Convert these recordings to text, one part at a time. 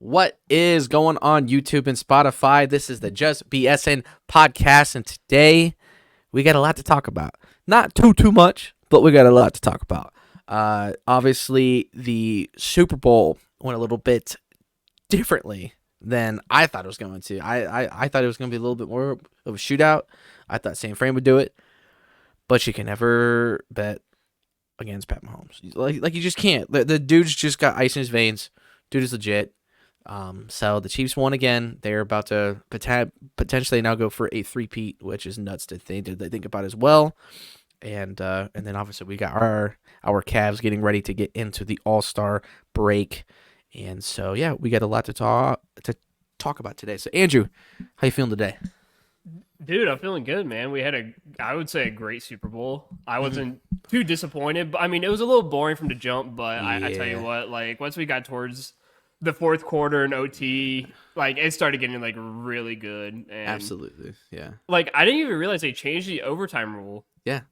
What is going on YouTube and Spotify? This is the Just BSN podcast, and today we got a lot to talk about. Not too much, but we got a lot to talk about. Obviously, the Super Bowl went a little bit differently than I thought it was going to. I thought it was going to be a little bit more of a shootout. I thought San Fran would do it, but you can never bet against Pat Mahomes. Like you just can't. The dude's just got ice in his veins. Dude is legit. So the Chiefs won again. They're about to potentially now go for a three-peat, which is nuts to think about as well. And then obviously we got our Cavs getting ready to get into the All-Star break. And so yeah, we got a lot to talk about today. So Andrew, how you feeling today? Dude, I'm feeling good, man. We had I would say a great Super Bowl. I wasn't too disappointed, but I mean, it was a little boring from the jump, but I tell you Yeah. what, like once we got towards the fourth quarter and OT, like it started getting like really good. And Absolutely. Yeah. like I didn't even realize they changed the overtime rule. Yeah.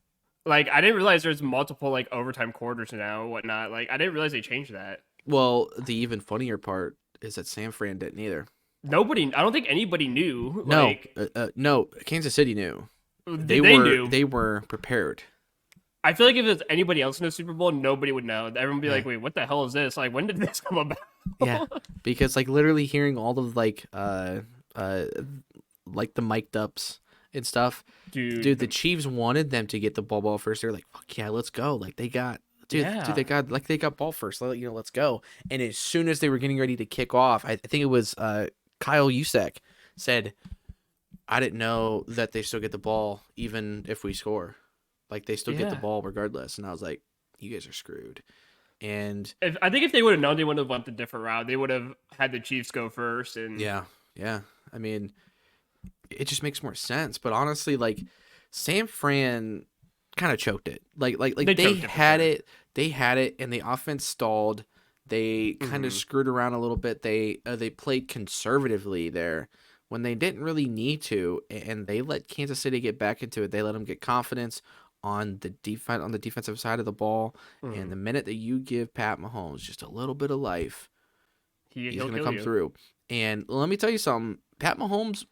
Like I didn't realize there's multiple like overtime quarters now and whatnot. Like I didn't realize they changed that. Well, the even funnier part is that San Fran didn't either. I don't think anybody knew. No, Like no, Kansas City knew. they They knew. were prepared. I feel like if it's anybody else in the Super Bowl, nobody would know. Everyone would be Yeah. like, "Wait, what the hell is this? Like, when did this come about?" Yeah, because like literally hearing all of like the mic'd ups and stuff, dude. The Chiefs wanted them to get the ball first. They're like, "Fuck yeah, let's go!" Like they got, dude, Yeah. they got ball first. Let's go. And as soon as they were getting ready to kick off, I think it was Kyle Juszczyk said, "I didn't know that they still get the ball even if we score. Like they still get the Yeah. ball regardless." And I was like, "You guys are screwed." And I think if they would have known, they would have went a different route. They would have had the Chiefs go first, and yeah. I mean, it just makes more sense. But honestly, like San Fran kind of choked it. Like They they choked it for had sure. it, and the offense stalled. They kind of Mhm. screwed around a little bit. They played conservatively there when they didn't really need to, and they let Kansas City get back into it. They let them get confidence on the defensive side of the ball. And Mhm. the minute that you give Pat Mahomes just a little bit of life, he's He'll going to kill come you. through. And let me tell you something. Pat Mahomes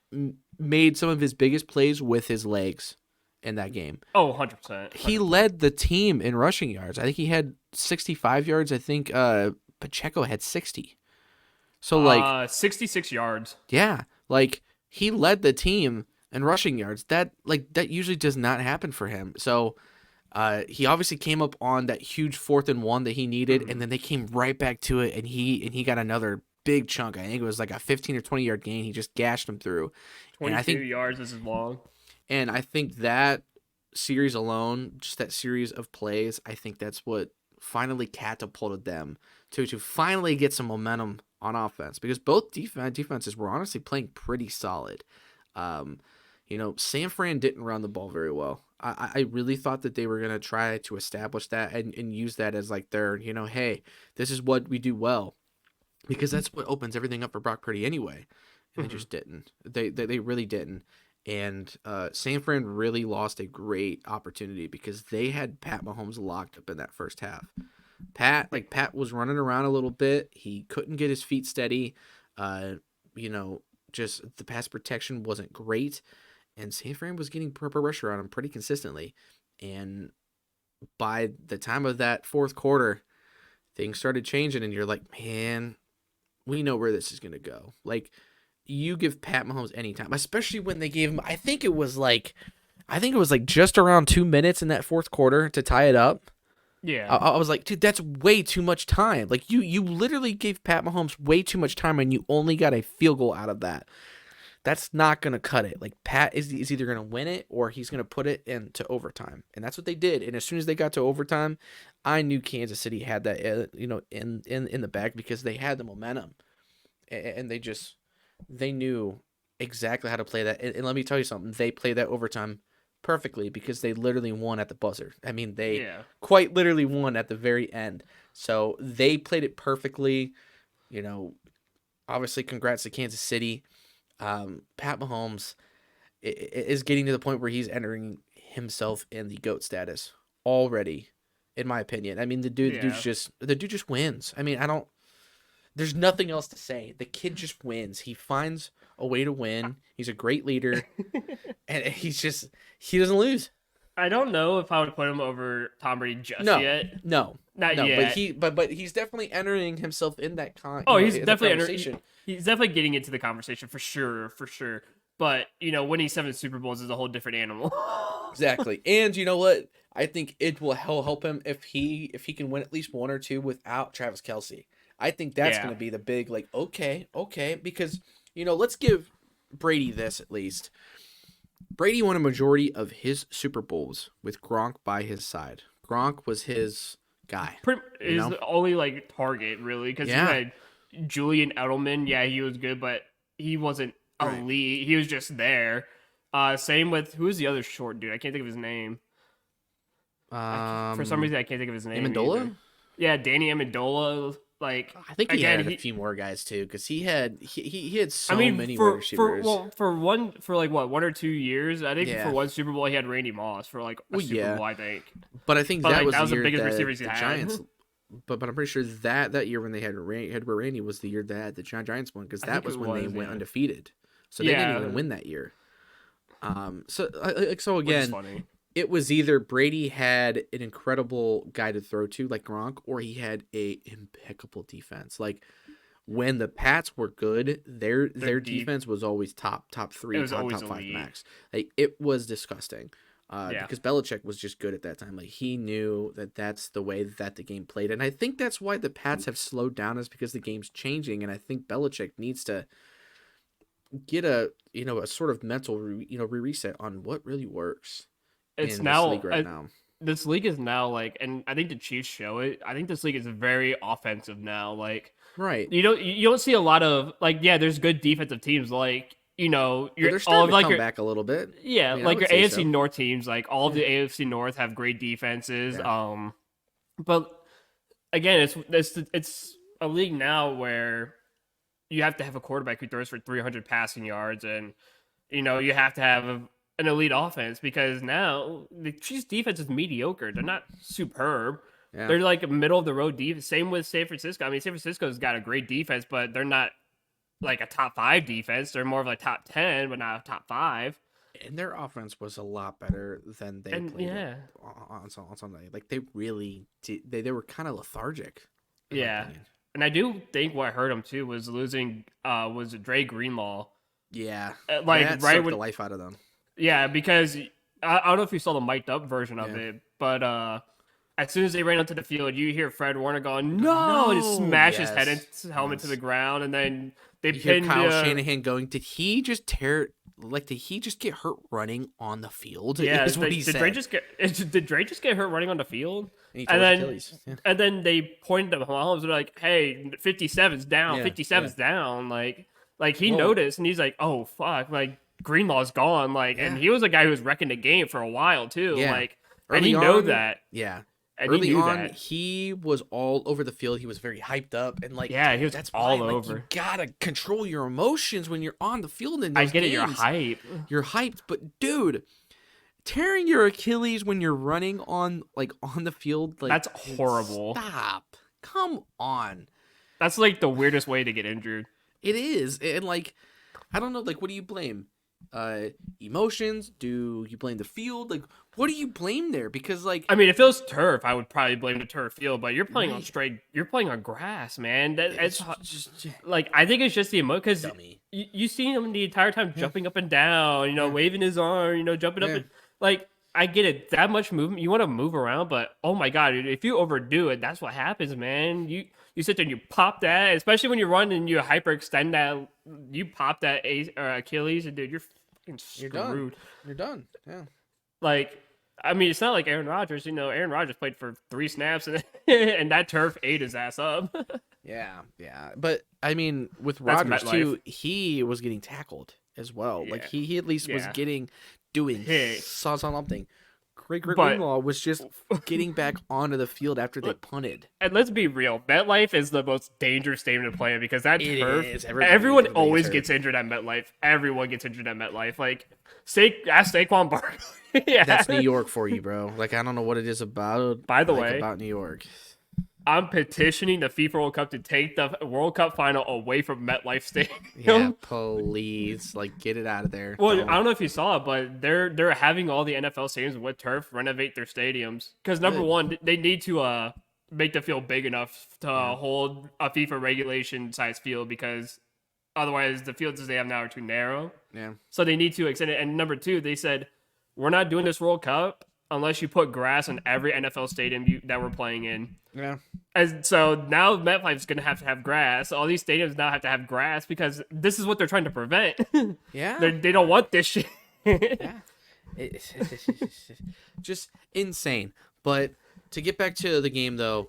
made some of his biggest plays with his legs in that game. Oh, 100%. He led the team in rushing yards. I think he had 65 yards. I think Pacheco had 60. So like, 66 yards. yeah, like he led the team in rushing yards. That usually does not happen for him. So he obviously came up on that huge 4th and 1 that he needed, and then they came right back to it, and he got another big chunk. I think it was like a 15 or 20 yard gain. He just gashed him through, and 22 yards. This is long. I think that series alone, just that series of plays, I think that's what finally catapulted them to finally get some momentum on offense, because both defenses were honestly playing pretty solid. Um, San Fran didn't run the ball very well. I really thought that they were going to try to establish that and use that as like their, hey, this is what we do well, because that's what opens everything up for Brock Purdy anyway. And they Mhm. just didn't. They really didn't. And San Fran really lost a great opportunity because they had Pat Mahomes locked up in that first half. Pat was running around a little bit. He couldn't get his feet steady. Uh, you know, just the pass protection wasn't great, and San Fran was getting pressure on him pretty consistently. And by the time of that fourth quarter, things started changing, and you're like, man, we know where this is gonna go. Like, you give Pat Mahomes any time, especially when they gave him. I think it was like just around 2 minutes in that fourth quarter to tie it up. Yeah. I was like, dude, that's way too much time. Like you literally gave Pat Mahomes way too much time, and you only got a field goal out of that. That's not gonna cut it. Like Pat is either gonna win it or he's gonna put it into overtime, and that's what they did. And as soon as they got to overtime, I knew Kansas City had that, in the bag, because they had the momentum, and they knew exactly how to play that. And let me tell you something, they played that overtime perfectly because they literally won at the buzzer. I mean, they Yeah. quite literally won at the very end. So they played it perfectly. You know, obviously, congrats to Kansas City. Pat Mahomes is getting to the point where he's entering himself in the GOAT status already, in my opinion. I mean, Yeah. the dude just wins. I mean, I don't. There's nothing else to say. The kid just wins. He finds a way to win. He's a great leader, and he doesn't lose. I don't know if I would put him over Tom Brady just No, yet. no, Not no. yet. But he's definitely entering himself in that He's in the definitely conversation. he's definitely getting into the conversation for sure, for sure. But winning 7 Super Bowls is a whole different animal. Exactly. And you know what? I think it will help him if he can win at least 1 or 2 without Travis Kelce. I think that's Yeah. going to be the big okay, because let's give Brady this at least. Brady won a majority of his Super Bowls with Gronk by his side. Gronk was his guy. Is the only like target really because Yeah. you had Julian Edelman. Yeah, he was good, but he wasn't Right. elite. He was just there. Same with who's the other short dude? I can't think of his name. For some reason, I can't think of his name. Amendola? either. Yeah, Danny Amendola. Like I think he again, had a few more guys too, because he had so I mean, many for wide receivers. for 1 or 2 years, I think Yeah. for one Super Bowl he had Randy Moss for like a Well, Super yeah. Bowl, I think. But I think But, that like, was that was the the year biggest that receivers he the had. Giants. But I'm pretty sure that year when they had where Randy was the year that the Giants won, because I that think was it when they was, went yeah. undefeated. So they didn't Yeah. even win that year. So Which is again, funny. it was either Brady had an incredible guy to throw to like Gronk, or he had a impeccable defense. Like when the Pats were good, their deep. defense was always top 3, It was top always 5 elite. max. Like it was disgusting. Yeah. Because Belichick was just good at that time. Like he knew that that's the way that the game played, and I think that's why the Pats have slowed down, is because the game's changing, and I think Belichick needs to get a sort of mental reset on what really works It's in now this league right now. This league is now like, and I think the Chiefs show it. I think this league is very offensive now. Like Right. you don't see a lot of like there's good defensive teams like But you're they're all starting of to like come your back a little bit. yeah I mean, I like would your say AFC so. North teams like all of the AFC North have great defenses. Yeah. But again, it's a league now where you have to have a quarterback who throws for 300 passing yards, and you have to have an elite offense because now the Chiefs' defense is mediocre. They're not superb. Yeah. They're like a middle of the road defense. Same with San Francisco. I mean, San Francisco's got a great defense, but they're not like a top 5 defense. They're more of like top 10, but not a top 5. And their offense was a lot better than they And played yeah, on Sunday. Like they really did. They were kind of lethargic. in my yeah. opinion. And I do think what hurt them too was losing was Dre Greenlaw. Yeah. Like that right sucked when the life out of them. yeah, because I don't know if you saw the mic'd up version of Yeah. it, but as soon as they ran onto the field, you hear Fred Warner going, "No!" and just smash his head and Yes. his helmet to Yes. the ground, and then they You hear pinned Kyle Shanahan going, "Did he just tear? Like, did he just get hurt running on the field?" Yeah, is what he did said. Dre just get hurt running on the field? And he And tore his then Achilles. Yeah. and then they pointed at Mahomes. They're like, "Hey, 57's down. Yeah, 57's down." Like he Well- noticed, and he's like, "Oh fuck!" Like Greenlaw's gone. Like, and Yeah. he was a guy who was wrecking the game for a while too. Yeah. Like, and Early he know on, that. Yeah. And he Early knew on, that. he was all over the field. He was very hyped up, and like, Yeah, he was that's all why, like, over. you gotta control your emotions when you're on the field. In I those get it. You're games. hype. You're hyped, but dude, tearing your Achilles when you're running on the field, like That's horrible. Stop. Come on. That's like the weirdest way to get injured. It is, and like, I don't know, like, what do you blame? Emotions? Do you blame the field? Like, what do you blame there? Because like, I mean, if it was turf, I would probably blame the turf field. But you're playing on Right. You're playing on grass, man. It's just like I think it's just the emotion because dummy. you see him the entire time jumping up and down, Yeah. waving his arm, jumping up. Yeah. And, like I get it, that much movement. You want to move around, but oh my god, dude, if you overdo it, that's what happens, man. You sit there and you pop that, especially when you run and you hyperextend that. You pop that Achilles, and dude, you're fucking You're done. screwed. You're done. Yeah. Like, I mean, it's not like Aaron Rodgers. Aaron Rodgers played for 3 snaps, and and that turf ate his ass up. Yeah. But I mean, with That's Rodgers too, MetLife. he was getting tackled as well. Like Yeah. he at least was Yeah. doing Hey. something. Greg But- Greenlaw was just getting back onto the field after they punted. And let's be real, MetLife is the most dangerous stadium to play in because that It turf. is. Everyone Everybody always gets gets injured at MetLife. Everyone gets injured at MetLife. Like, ask Saquon Barkley. Yeah. That's New York for you, bro. Like, I don't know what it is about. By the way, about New York. I'm petitioning the FIFA World Cup to take the World Cup final away from MetLife Stadium. Yeah, please, like get it out of there. Well, I don't know if you saw it, but they're having all the NFL stadiums with turf renovate their stadiums because number Good. one, they need to make the field big enough to Yeah. hold a FIFA regulation size field because otherwise the fields as they have now are too narrow. Yeah. So they need to extend it. And number two, they said we're not doing this World Cup unless you put grass in every NFL stadium that we're playing in. Yeah. And so now MetLife's going to have grass. All these stadiums now have to have grass because this is what they're trying to prevent. Yeah. They don't want this shit. Yeah. It's just insane. But to get back to the game though,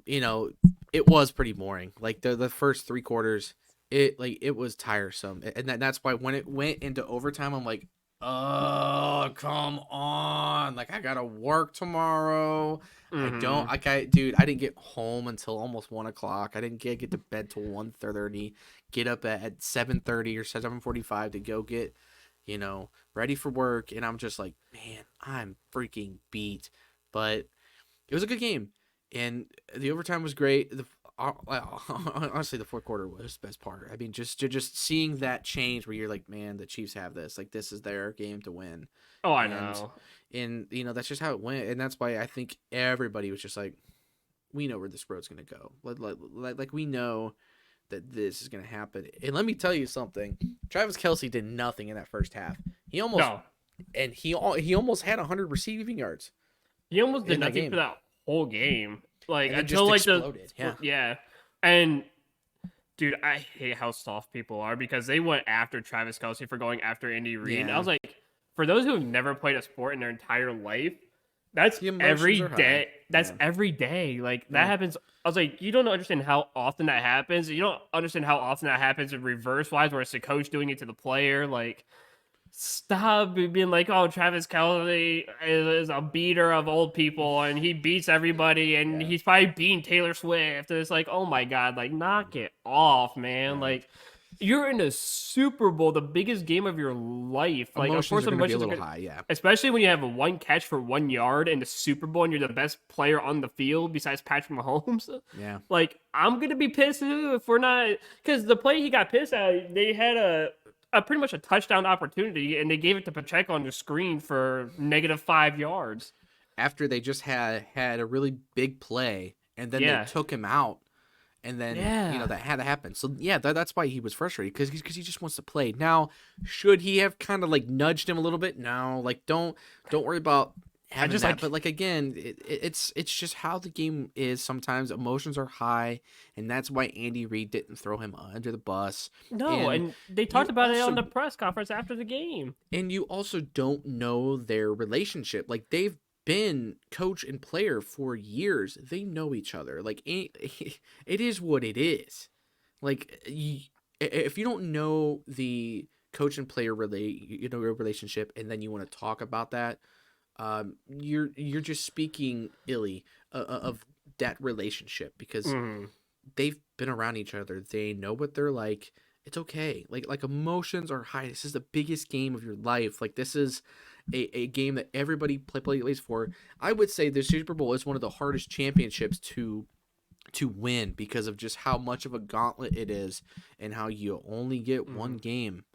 you know, it was pretty boring. Like the first 3 quarters, it was tiresome. And that's why when it went into overtime, I'm like, oh, come on. Like I gotta work tomorrow. Dude, I didn't get home until almost 1 o'clock. I didn't get to bed till 1:30. Get up at 7:30 or 7:45 to go get, you know, ready for work. And I'm just like, man, I'm freaking beat. But it was a good game, and the overtime was great. Honestly, the fourth quarter was the best part. I mean, just seeing that change where you're like, man, the Chiefs have this. Like, this is their game to win. Oh, I know. And you know, that's just how it went, and that's why I think everybody was just like, we know where this road's gonna go. Like we know that this is gonna happen. And let me tell you something: Travis Kelce did nothing in that first half. He almost had 100 receiving yards. He almost did in that nothing game. for that whole game. Like And it until just like exploded. yeah. And dude, I hate how soft people are because they went after Travis Kelce for going after Andy Reid. And I Yeah. was like, for those who have never played a sport in their entire life, that's The emotions every are high. day. That's Yeah. every day. Like that Yeah. happens. I was like, you don't understand how often that happens. You don't understand how often that happens in reverse wise, where it's the coach doing it to the player. Like, stop being like, oh, Travis Kelce is a beater of old people and he beats everybody and he's probably beating Taylor Swift. And it's like, oh my God, like, knock it off, man. Yeah. Like, you're in a Super Bowl, the biggest game of your life. Like, Emotions of course, are gonna be a emotions are little gonna, high. Yeah. especially when you have a 1 catch for 1 yard in the Super Bowl and you're the best player on the field besides Patrick Mahomes. Yeah. Like, I'm gonna be pissed too if we're not, because the play he got pissed at, they had a pretty much a touchdown opportunity, and they gave it to Pacheco on the screen for -5 yards. After they just had a really big play, and then Yeah. they took him out, and then you know that had to happen. So yeah, that's why he was frustrated because he just wants to play. Now, should he have kind of like nudged him a little bit? No, like don't worry about having just, that. like- But like again, it's just how the game is. Sometimes emotions are high, and that's why Andy Reid didn't throw him under the bus. No, and they talked you about it on also- the press conference after the game. And you also don't know their relationship. Like they've been coach and player for years. They know each other. Like it is what it is. Like if you don't know the coach and player relationship, and then you want to talk about that, you're just speaking illy of that relationship because Mhm. they've been around each other. They know what they're like. It's okay. Like emotions are high. This is the biggest game of your life. Like this is a game that everybody plays for. I would say the Super Bowl is one of the hardest championships to win because of just how much of a gauntlet it is and how you only get one game,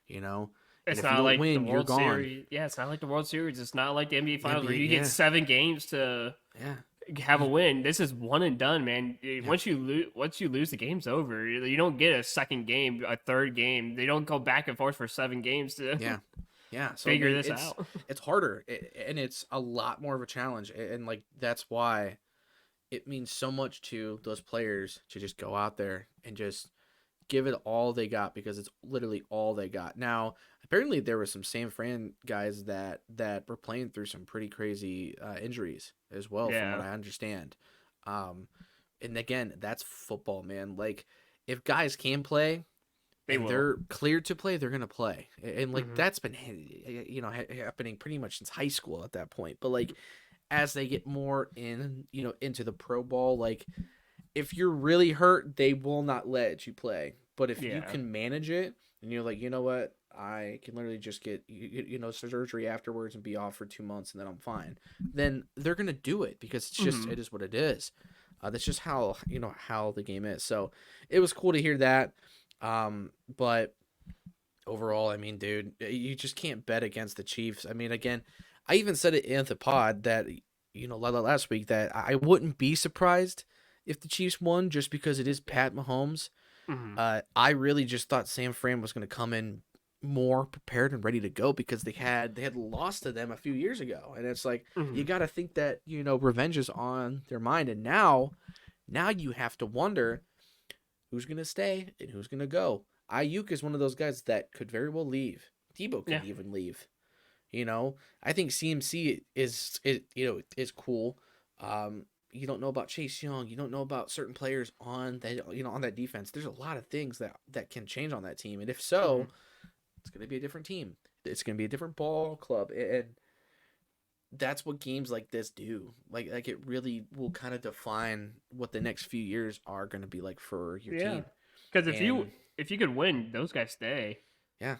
you know. And It's if you not don't like win, the you're World gone. Series. Yeah, it's not like the World Series. It's not like the NBA Finals where NBA, you yeah. get 7 games to Yeah. have a win. This is one and done, man. Once you lose, the game's over. You don't get a second game, a third game. They don't go back and forth for 7 games to Yeah. Yeah, so figure I mean, this it's, out. It's harder, and it's a lot more of a challenge, and like that's why it means so much to those players to just go out there and just give it all they got because it's literally all they got. Now, apparently there were some San Fran guys that were playing through some pretty crazy injuries as well, from Yeah. what I understand. And again, that's football, man. Like if guys can play, They and will. they're cleared to play, they're gonna play, and like Mhm. that's been happening pretty much since high school at that point. But like as they get more into the pro ball, like if you're really hurt, they will not let you play. But if you Yeah. can manage it, and you're like, you know what, I can literally just get surgery afterwards and be off for 2 months, and then I'm fine. Then they're gonna do it because it's just Mhm. it is what it is. That's just how how the game is. So it was cool to hear that. But overall, I mean, dude, you just can't bet against the Chiefs. I mean, again, I even said it in the pod that last week that I wouldn't be surprised if the Chiefs won just because it is Pat Mahomes. Hmm. I really just thought Sam Fran was going to come in more prepared and ready to go because they had lost to them a few years ago, and it's like you Hmm. got to think that revenge is on their mind, and now you have to wonder who's going to stay and who's going to go. Ayuk is one of those guys that could very well leave. Debo Yeah. could even leave. I think CMC is cool. You don't know about Chase Young. You don't know about certain players on that on that defense. There's a lot of things that can change on that team, and if Hmm. so, it's going to be a different team. It's going to be a different ball club, and that's what games like this do. Like it really will kind of define what the next few years are going to be like for your Yeah. team. Because And if you could win, those guys stay. yeah,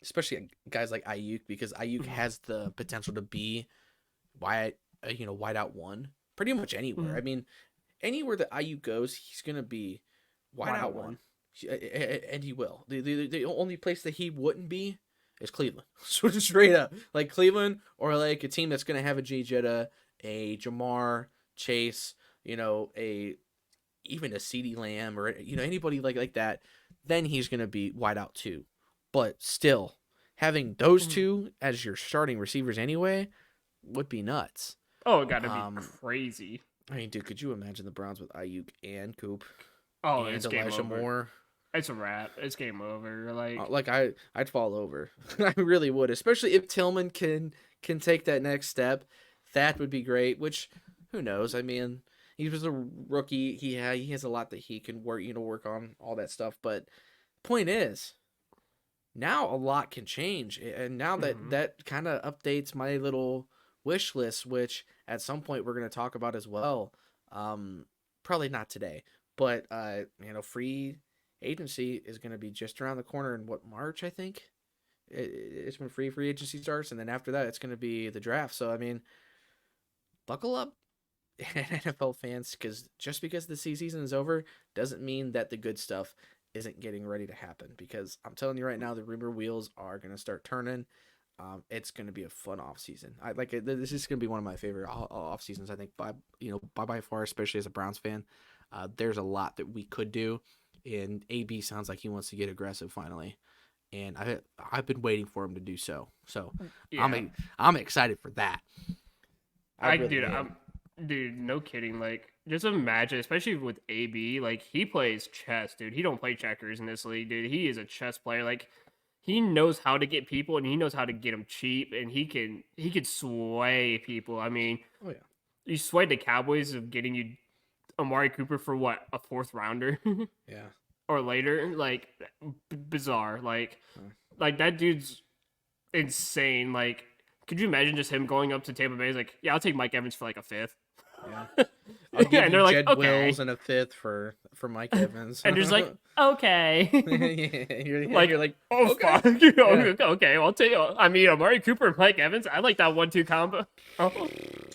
especially guys like Ayuk because Ayuk Hmm. has the potential to be wide, wide out one pretty much anywhere. Hmm. I mean, anywhere that Ayuk goes, he's going to be wide Wide out out one, one. and he will. The only place that he wouldn't be is Cleveland. So just straight up, like Cleveland or like a team that's going to have a J Jetta, a Jamar Chase, a even a CD Lamb or anybody like that, then he's going to be wide out too. But still, having those Mhm. two as your starting receivers anyway would be nuts. Oh, it got to be Um, crazy. I mean, dude, could you imagine the Browns with Ayuk and Coop Oh, and it's game Elijah over. Moore? It's a wrap. It's game over. Like, Like I'd fall over. I really would, especially if Tillman can take that next step. That would be great. Which, who knows? I mean, he was a rookie. He has a lot that he can work on all that stuff. But point is, now a lot can change, and now that mhm. that kind of updates my little wish list, which at some point we're gonna talk about as well. Um, Probably not today, but free agency is gonna be just around the corner in what March I think. It's when free agency starts, and then after that it's gonna be the draft. So I mean, buckle up, NFL fans, because just because the season is over doesn't mean that the good stuff isn't getting ready to happen. Because I'm telling you right now, the rumor wheels are going to start turning. It's going to be a fun off season. I like it. This is going to be one of my favorite off seasons. I think by far, especially as a Browns fan. There's a lot that we could do, and AB sounds like he wants to get aggressive finally, and I've been waiting for him to do so. So Yeah. I'm excited for that. I really am. Dude, no kidding. Like, just imagine, especially with AB, like he plays chess, dude. He don't play checkers in this league, dude. He is a chess player. Like, he knows how to get people, and he knows how to get them cheap, and he can sway people. I mean, Oh yeah. you swayed the Cowboys of getting you Amari Cooper for what, a fourth rounder Yeah. or later. Like, bizarre. Huh. Like that dude's insane. Like, could you imagine just him going up to Tampa Bay? He's like, yeah, I'll take Mike Evans for like a fifth. Yeah. I'll Yeah, give and you they're like, Jed Wills okay. and a fifth for Mike Evans. And just like, okay. Yeah, Like, you're like, oh okay. fuck. Yeah. Okay, well, I'll take. I mean, Amari Cooper and Mike Evans. I like that 1-2 combo. Oh.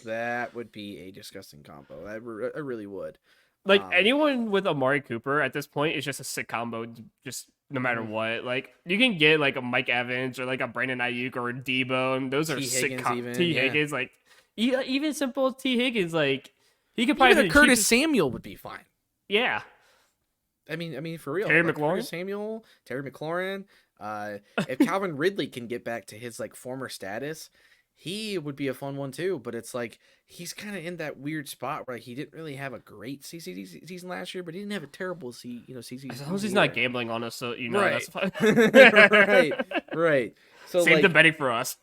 That would be a disgusting combo. I really would. Like Um, anyone with Amari Cooper at this point is just a sick combo. Just no matter mhm. what. Like you can get like a Mike Evans or like a Brandon Ayuk or a Debo, and those are T sick. Higgins even, T yeah. Higgins, like even simple T Higgins, like he could probably Even be a the Curtis cheapest. Samuel would be fine. Yeah, I mean for real. Terry Like McLaurin. Curtis Samuel, Terry McLaurin. If Calvin Ridley can get back to his like former status, he would be a fun one too. But it's like he's kind of in that weird spot where he didn't really have a great season last year, but he didn't have a terrible season As long as he's not either. gambling on us, so Right. that's fine. Right. Right. So Save the like betting for us.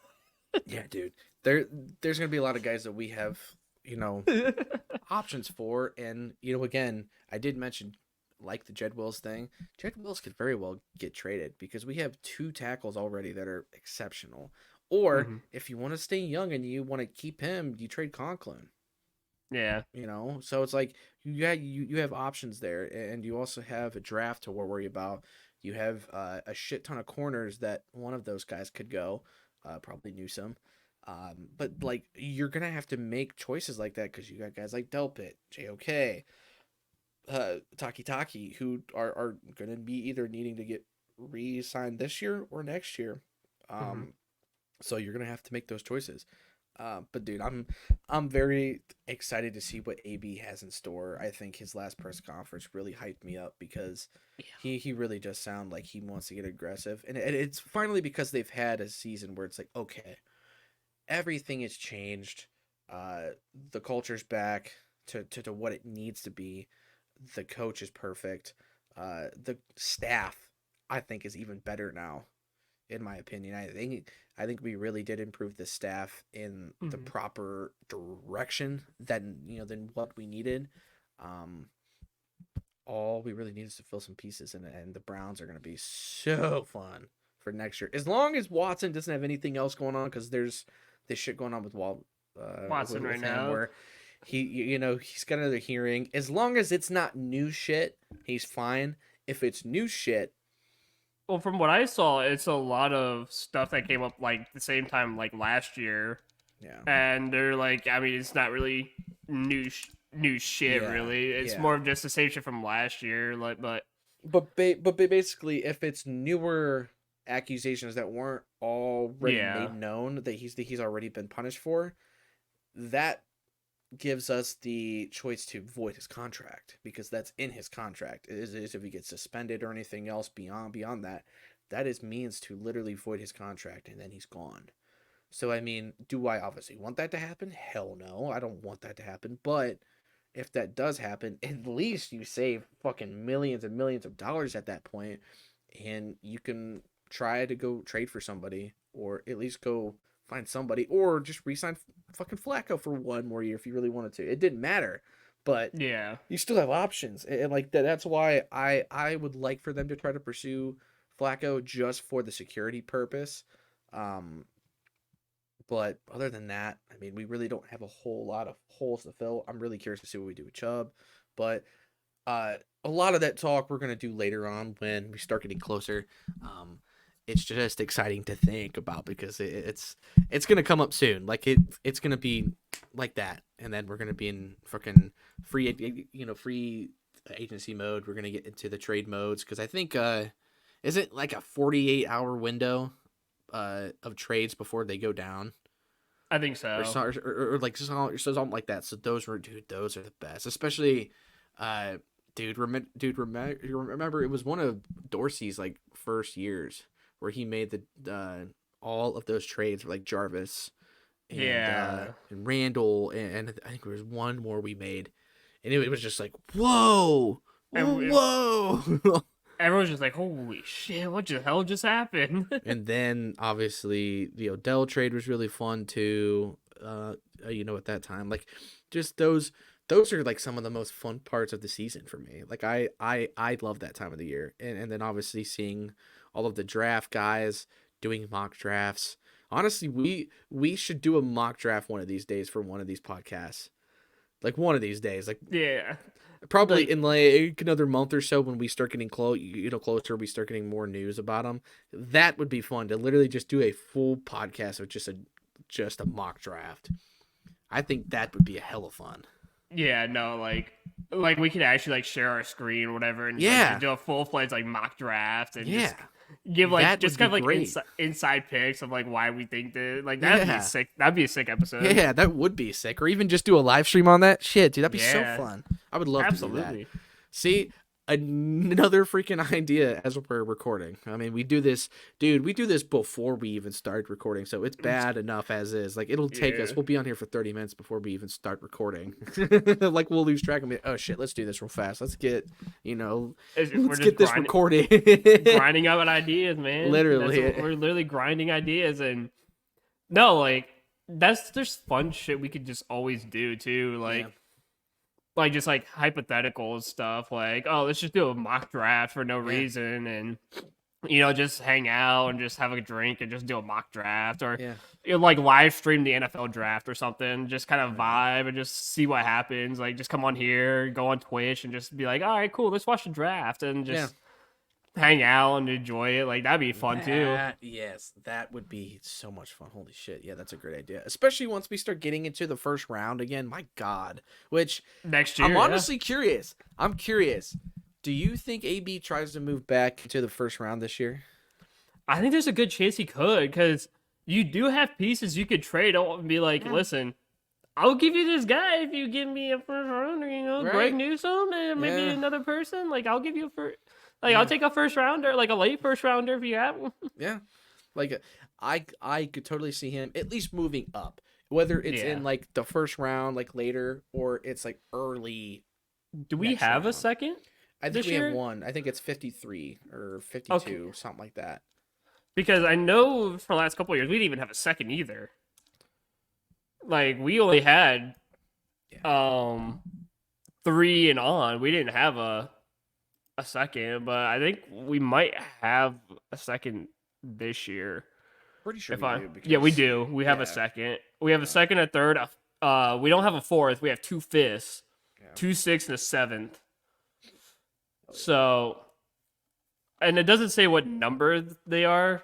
yeah, dude. There's gonna be a lot of guys that we have, options for. And, again, I did mention like the Jed Wills thing. Jed Wills could very well get traded because we have two tackles already that are exceptional. Or Hmm. if you want to stay young and you want to keep him, you trade Conklin. Yeah. So it's like you have options there, and you also have a draft to worry about. You have a shit ton of corners that one of those guys could go, probably Newsome. But like you're gonna have to make choices like that because you got guys like Delpit, JOK, Taki Taki, who are gonna be either needing to get re-signed this year or next year. Mm-hmm. So you're gonna have to make those choices. But dude, I'm very excited to see what AB has in store. I think his last press conference really hyped me up because he really does sound like he wants to get aggressive, and it's finally because they've had a season where it's like, okay, everything has changed. The culture's back to what it needs to be. The coach is perfect. The staff, I think, is even better now, in my opinion. I think we really did improve the staff in the Mm-hmm. proper direction than what we needed. Um, all we really need is to fill some pieces, and the Browns are going to be so fun for next year. As long as Watson doesn't have anything else going on, because there's this shit going on with Watson right him now. where he's got another hearing. As long as it's not new shit, he's fine. If it's new shit, Well, from what I saw, it's a lot of stuff that came up like the same time like last year, yeah, and they're like, I mean, it's not really new shit yeah, really. It's yeah. more of just the same shit from last year. Like, but But basically, if it's newer accusations that weren't already yeah, made known that he's already been punished for, that gives us the choice to void his contract because that's in his contract. Is if he gets suspended or anything else beyond that, that is means to literally void his contract and then he's gone. So I mean, do I obviously want that to happen? Hell no, I don't want that to happen. But if that does happen, at least you save fucking millions and millions of dollars at that point, and you can try to go trade for somebody, or at least go find somebody, or just re-sign fucking Flacco for one more year if you really wanted to. It didn't matter, but yeah. you still have options, and like that. That's why I would like for them to try to pursue Flacco just for the security purpose. Um, but other than that, I mean, we really don't have a whole lot of holes to fill. I'm really curious to see what we do with Chubb, but a lot of that talk we're gonna do later on when we start getting closer. It's just exciting to think about because it's gonna come up soon. Like it's gonna be like that, and then we're gonna be in fucking free agency mode. We're gonna get into the trade modes because I think is it like a 48-hour window of trades before they go down I think or, so. so, or like something like that. So those are the best, especially you remember it was one of Dorsey's like first years where he made the all of those trades for like Jarvis Yeah, and Randall and I think there was one more we made, and it was just like whoa, and whoa. everyone's just like, "Holy shit! What the hell just happened?" And then obviously the Odell trade was really fun too. At that time, like just those are like some of the most fun parts of the season for me. Like I love that time of the year, and then obviously seeing all of the draft guys doing mock drafts. Honestly, we should do a mock draft one of these days for one of these podcasts. Like one of these days, like Yeah, probably like in like another month or so when we start getting closer, we start getting more news about them. That would be fun to literally just do a full podcast of just a mock draft. I think that would be a hell of fun. yeah, no, like we could actually like share our screen or whatever, and like just Yeah, do a full fledged like mock draft and yeah, just give like that just would be kind of like great. inside picks of like why we think that like that'd be Yeah, sick. That'd be a sick episode. yeah, that would be sick. Or even just do a live stream on that shit, dude. That'd be so Yeah, fun. I would love to do that. absolutely. See, another freaking idea as we're recording. I mean, we do this, dude. We do this before we even start recording, so it's bad enough as is. Like, it'll take us. Yeah, We'll be on here for 30 minutes before we even start recording. Like, we'll lose track of it. Oh shit, let's do this real fast. Let's get, we're let's just get this recorded. grinding out ideas, man. Literally, We're literally grinding ideas, and no, like that's just fun shit we could just always do too. yeah, Like just like hypothetical stuff like, oh, let's just do a mock draft for no yeah, reason and just hang out and just have a drink and just do a mock draft or yeah. like live stream the NFL draft or something, just kind of Oh yeah, vibe and just see what happens. Like just come on here, go on Twitch and just be like, all right, cool, let's watch the draft and yeah. just hang out and enjoy it. Like that'd be fun too. Yes, that would be so much fun. Holy shit. Yeah, that's a great idea. Especially once we start getting into the first round again. My God. Which Next year, I'm yeah. honestly curious. I'm curious. Do you think AB tries to move back to the first round this year? I think there's a good chance he could because you do have pieces you could trade out and be like, listen, I'll give you this guy if you give me a first rounder, Right. Greg Newsome and maybe Yeah. another person. Like I'll give you a first, I'll take a first rounder, like a late first rounder if you have one. Yeah. Like I could totally see him at least moving up. Whether it's Yeah. in like the first round, like later, or it's like early. Do we Next have a round. second? I think This we year? have one. I think it's 53 or 52, something like that. Because I know for the last couple of years we didn't even have a second either. Like we only had 3 and on. We didn't have a second, but I think we might have a second this year. Pretty sure If we I do. Because, Yeah, we do. We have yeah. a second. We have a second, a third. We don't have a fourth. We have 2 fifths, Yeah. 2 sixths, and a seventh. So, and it doesn't say what number they are,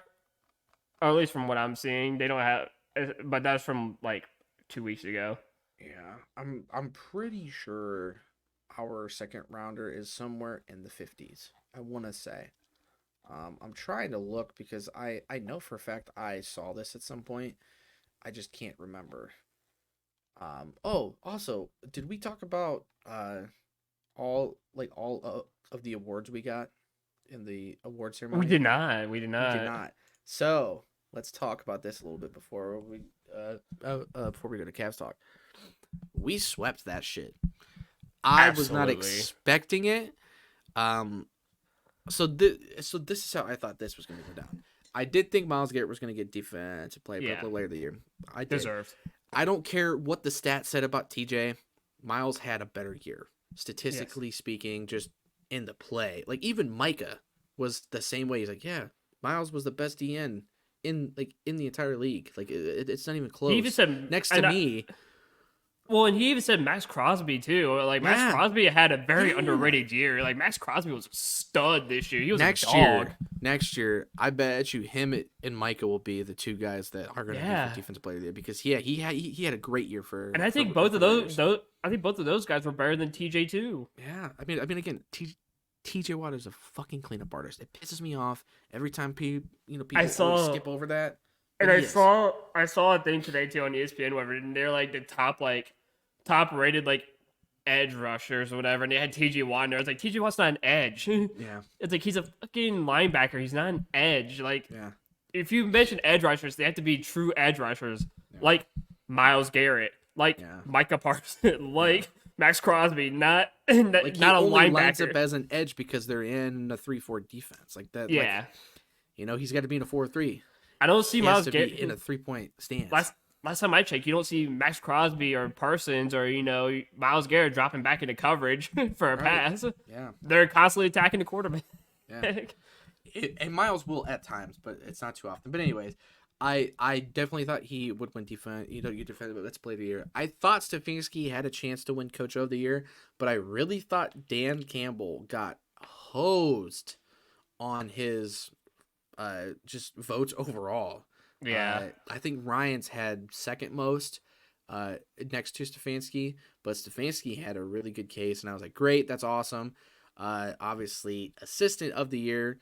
or at least from what I'm seeing, they don't have. But that's from like 2 weeks ago. Yeah, I'm pretty sure our second rounder is somewhere in the 50s. I want to say. I'm trying to look because I know for a fact I saw this at some point. I just can't remember. Oh, also, did we talk about all of the awards we got in the award ceremony? We did not. We did We not. did not. So let's talk about this a little bit before we go to Cavs talk. We swept that shit. I was not Absolutely. expecting it. So this is how I thought this was going to go down. I did think Myles Garrett was going to get defensive player Yeah. later of the year. I did. Deserved. I don't care what the stats said about TJ. Miles had a better year, statistically speaking, just in the play. Like even Micah was the same way. He's like, yeah, Miles was the best DN in the entire league. Like it's not even close. He even said Next to me. Well, and he even said Max Crosby too. Like Max Yeah. Crosby had a very Yeah. underrated year. Like Max Crosby was a stud this year. He was Next a dog. year, I bet you him and Micah will be the two guys that are going to Yeah. be for defensive player of the year because he had a great year for. And I think for both of Raiders. I think both of those guys were better than TJ too. Yeah, I mean again, TJ Watt is a fucking cleanup artist. It pisses me off every time people always skip over that. And But I he is. saw a thing today too on ESPN where they're like the top rated like edge rushers or whatever, and they had TJ Watt in there. It's like TJ Watt's not an edge. Yeah, It's like he's a fucking linebacker. He's not an edge. Like yeah, if you mention edge rushers, they have to be true edge rushers, like Myles Garrett, like Yeah. Micah Parsons, like Max Crosby, not like not a he only lines linebacker. up as an edge because they're in a 3-4 defense like that. Yeah, he's got to be in a 4-3. I don't see He has Myles to Garrett be in a 3-point stance. Last time I checked, you don't see Max Crosby or Parsons or Myles Garrett dropping back into coverage for a Right. pass. Yeah, They're constantly attacking the quarterback. yeah. And Miles will at times, but it's not too often. But anyways, I definitely thought he would win defense. You defended, but let's play the year. I thought Stefanski had a chance to win Coach of the Year, but I really thought Dan Campbell got hosed on his just votes overall. Yeah. I think Ryan's had second most next to Stefanski, but Stefanski had a really good case, and I was like, great, that's awesome. Obviously, assistant of the year.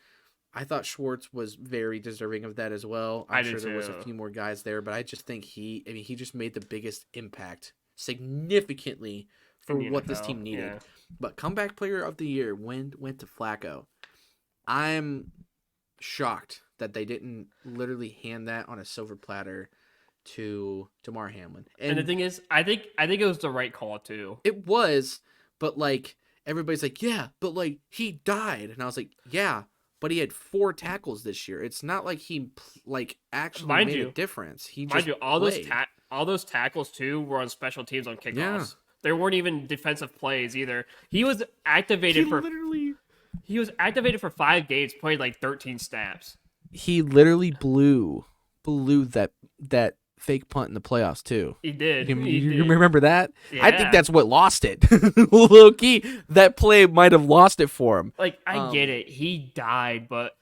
I thought Schwartz was very deserving of that as well. I'm sure there was a few more guys there, but I just think he just made the biggest impact significantly for what this team needed. Yeah. But comeback player of the year went to Flacco. I'm shocked that they didn't literally hand that on a silver platter to Damar Hamlin. And the thing is, I think it was the right call too. It was, but like everybody's like, yeah, but like he died, and I was like, yeah, but he had 4 tackles this year. It's not like he actually made a difference. He just all those tackles too were on special teams on kickoffs. Yeah. There weren't even defensive plays either. He was activated He was activated for 5 games, played like 13 snaps. he literally blew that fake punt in the playoffs too. He did. You remember that? Yeah. I think that's what lost it. Low key, that play might have lost it for him. Like, I get it. He died, but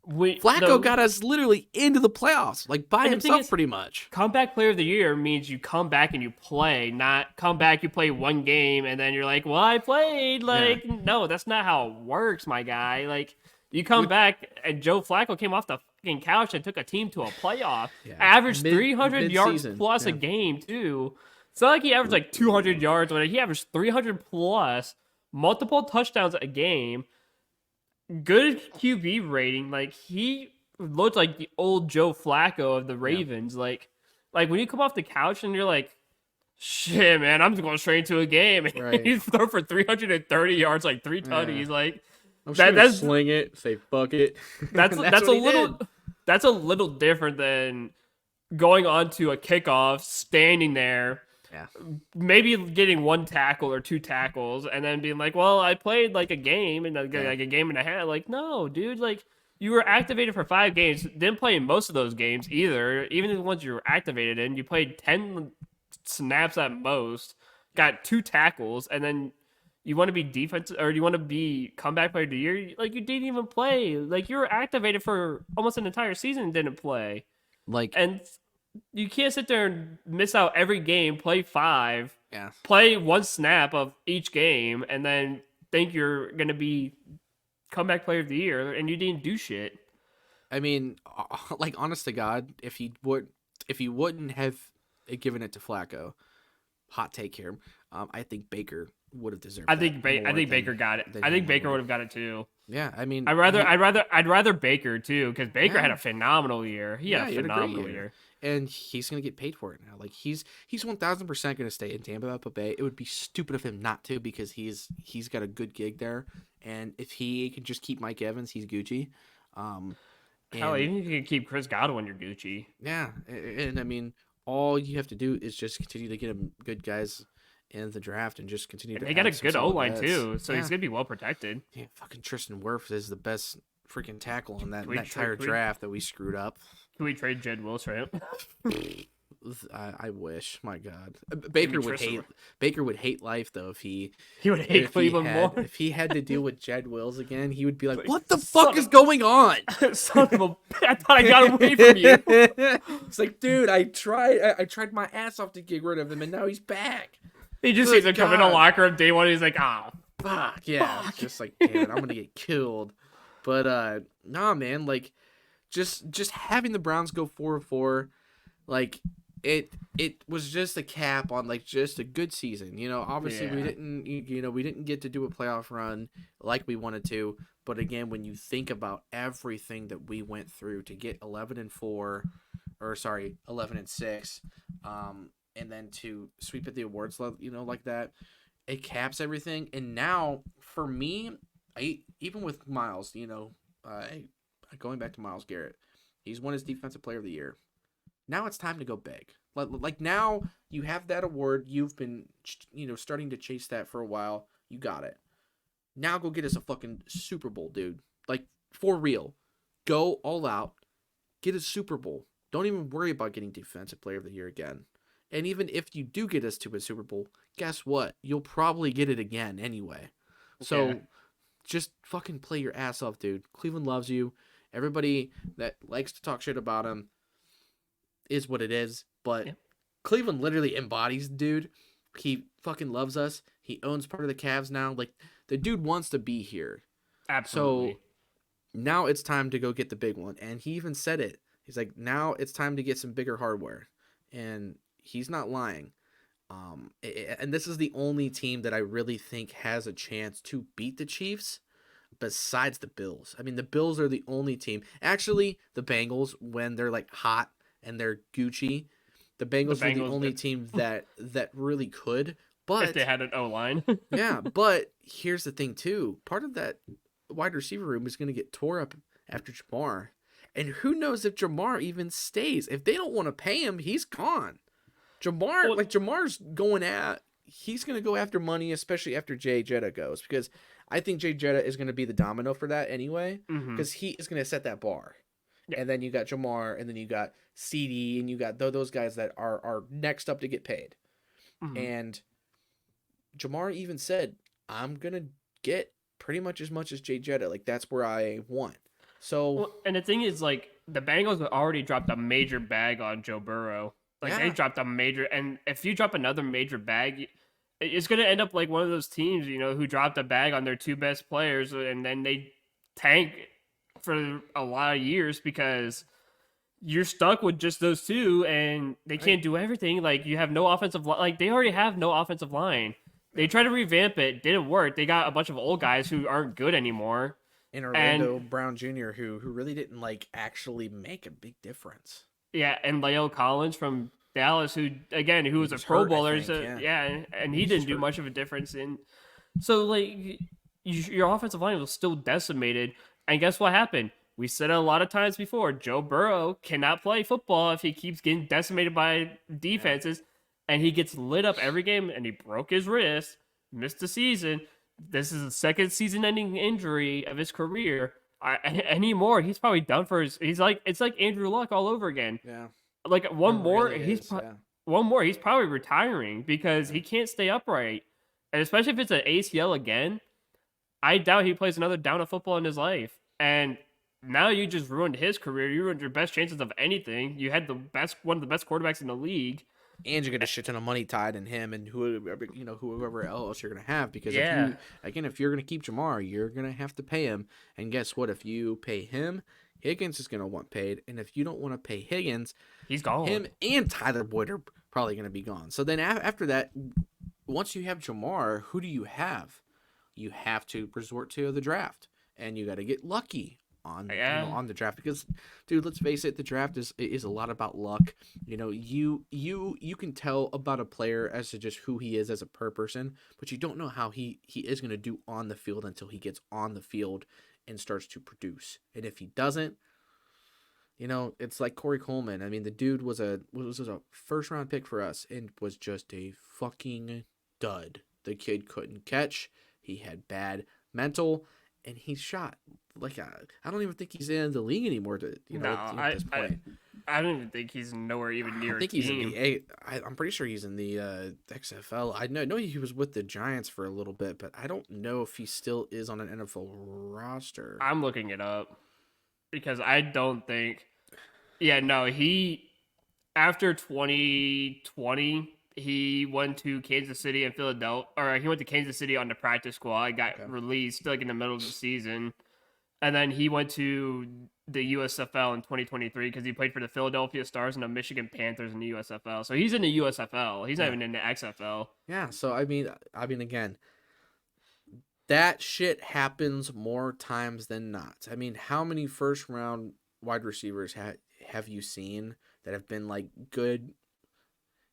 Flacco got us literally into the playoffs, like by himself, pretty much. Comeback player of the year means you come back and you play, not come back, you play one game, and then you're like, well, I played. Like, no, that's not how it works, my guy. Like, you come back, and Joe Flacco came off the fucking couch and took a team to a playoff. Averaged 300 yards plus a game, too. It's not like he averaged like 200 yards. He averaged 300 plus, multiple touchdowns a game. Good QB rating. Like, he looked like the old Joe Flacco of the Ravens. Like when you come off the couch and you're like, shit, man, I'm just going straight into a game. And you throw for 330 yards, like 3 tutties. Like, that's sling it, say fuck it. That's a little different than going on to a kickoff, standing there. Yeah. Maybe getting 1 tackle or 2 tackles and then being like, well, I played like a game and like a game and a half. Like, no, dude, like you were activated for 5 games. Didn't play in most of those games either. Even the ones you were activated in, you played 10 snaps at most, got 2 tackles, and then you want to be defense or you want to be comeback player of the year. Like, you didn't even play. Like, you were activated for almost an entire season and didn't play. Like, and you can't sit there and miss out every game, play 5, yeah, play 1 snap of each game, and then think you're going to be comeback player of the year, and you didn't do shit. I mean, like, honest to God, if he wouldn't have given it to Flacco, hot take here, I think Baker would have deserved. I think Baker got it. I think Baker would have got it too. Yeah, I mean, I'd rather Baker too, because Baker had a phenomenal year. He had a phenomenal year. And he's gonna get paid for it now. Like, he's 1000% gonna stay in Tampa Bay. It would be stupid of him not to, because he's got a good gig there. And if he can just keep Mike Evans, he's Gucci. Hell, even if you can keep Chris Godwin, you're Gucci. Yeah, and I mean, all you have to do is just continue to get him good guys in the draft and just continue to. They got a good O-line too, so he's gonna be well protected. Yeah, fucking Tristan Wirfs is the best freaking tackle in that entire draft that we screwed up. Can we trade Jed Wills for him? I wish. My God, Baker would hate life though if he would hate Cleveland more. If he had to deal with Jed Wills again, he would be like, "What the fuck is going on?" Son of a! I thought I got away from you. It's like, dude, I tried my ass off to get rid of him, and now he's back. He just sees him come in a locker room day 1. He's like, "Oh, fuck yeah!" It's just like, damn it, I'm gonna get killed. But nah, man, like, just having the Browns go 4-4, like, it was just a cap on, like, just a good season. You know, obviously we didn't get to do a playoff run like we wanted to. But again, when you think about everything that we went through to get 11-6, and then to sweep at the awards level, you know, like that, it caps everything. And now, for me, even with Myles, you know, going back to Myles Garrett, he's won his Defensive Player of the Year. Now it's time to go big. Like, now you have that award. You've been, you know, starting to chase that for a while. You got it. Now go get us a fucking Super Bowl, dude. Like, for real. Go all out. Get a Super Bowl. Don't even worry about getting Defensive Player of the Year again. And even if you do get us to a Super Bowl, guess what? You'll probably get it again anyway. So just fucking play your ass off, dude. Cleveland loves you. Everybody that likes to talk shit about him is what it is. But Cleveland literally embodies the dude. He fucking loves us. He owns part of the Cavs now. Like, the dude wants to be here. Absolutely. So now it's time to go get the big one. And he even said it. He's like, now it's time to get some bigger hardware. And he's not lying. And this is the only team that I really think has a chance to beat the Chiefs besides the Bills. I mean, the Bills are the only team. Actually, the Bengals, when they're like hot and they're Gucci, the Bengals are the only team that really could. But if they had an O-line. Yeah, but here's the thing too. Part of that wide receiver room is going to get tore up after Jamar. And who knows if Jamar even stays. If they don't want to pay him, he's gone. Jamar's he's going to go after money, especially after Jay Jetta goes, because I think Jay Jetta is going to be the domino for that anyway, because he is going to set that bar. and then you got Jamar, and then you got CD, and you got those guys that are next up to get paid. Mhm. And Jamar even said, "I'm gonna get pretty much as much as Jay Jetta. Like that's where I want." So Well, and the thing is, like, the Bengals already dropped a major bag on Joe Burrow. Like, they yeah, dropped a major, and if you drop another major bag, it's going to end up like one of those teams, who dropped a bag on their two best players, and then they tank for a lot of years because you're stuck with just those two, and they can't do everything. Like, you have no offensive line. Like, they already have no offensive line. They tried to revamp it, didn't work. They got a bunch of old guys who aren't good anymore. and And Orlando Brown Jr., who really didn't like actually make a big difference. yeah, and Leo Collins from Dallas, who was a was Pro hurt, I Bowler, think, so yeah. yeah, and he He's didn't do hurt. much of a difference. And so like your offensive line was still decimated. And guess what happened? We said it a lot of times before. Joe Burrow cannot play football if he keeps getting decimated by defenses, and he gets lit up every game. And he broke his wrist, missed the season. This is the second season-ending injury of his career. Anymore, he's probably done for his. He's like it's like Andrew Luck all over again. Yeah, Like one it more, really he's is, yeah. one more. He's probably retiring because he can't stay upright, and especially if it's an ACL again. I doubt he plays another down of football in his life. And now you just ruined his career. You ruined your best chances of anything. You had one of the best quarterbacks in the league. And you get a shit ton of money tied in him and whoever else you're gonna have, because Yeah. if you're gonna keep Jamar, you're gonna have to pay him. And guess what? If you pay him, Higgins is gonna want paid, and if you don't want to pay Higgins, He's gone. him and Tyler Boyd are probably gonna be gone. So then after that, once you have Jamar, who do you have? You have to resort to the draft, and you got to get lucky on on the draft, because dude, let's face it, the draft is a lot about luck. You can tell about a player as to just who he is as a person, but you don't know how he is going to do on the field until he gets on the field and starts to produce. And if he doesn't, it's like Corey Coleman. I mean, the dude was a first round pick for us and was just a fucking dud. The kid couldn't catch. He had bad mental, and he shot like I don't even think he's in the league anymore. At this point, I don't even think he's nowhere even near. I think he's in the I'm pretty sure he's in the XFL. I know he was with the Giants for a little bit, but I don't know if he still is on an NFL roster. I'm looking it up because I don't think. Yeah, no, he after 2020. He went to Kansas City and Philadelphia, or he went to Kansas City on the practice squad. Got released like in the middle of the season, and then he went to the USFL in 2023 because he played for the Philadelphia Stars and the Michigan Panthers in the USFL. So he's in the USFL. He's not even in the XFL. Yeah. So I mean, again, that shit happens more times than not. I mean, how many first round wide receivers have you seen that have been like good?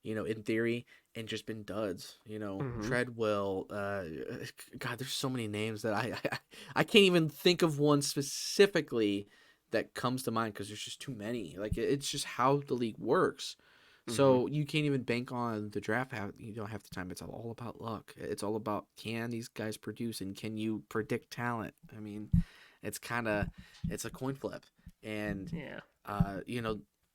In theory, and just been duds. Treadwell. God, there's so many names that I can't even think of one specifically that comes to mind because there's just too many. Like it's just how the league works. So you can't even bank on the draft. You don't have the time. It's all about luck. It's all about, can these guys produce, and can you predict talent? I mean, it's a coin flip, and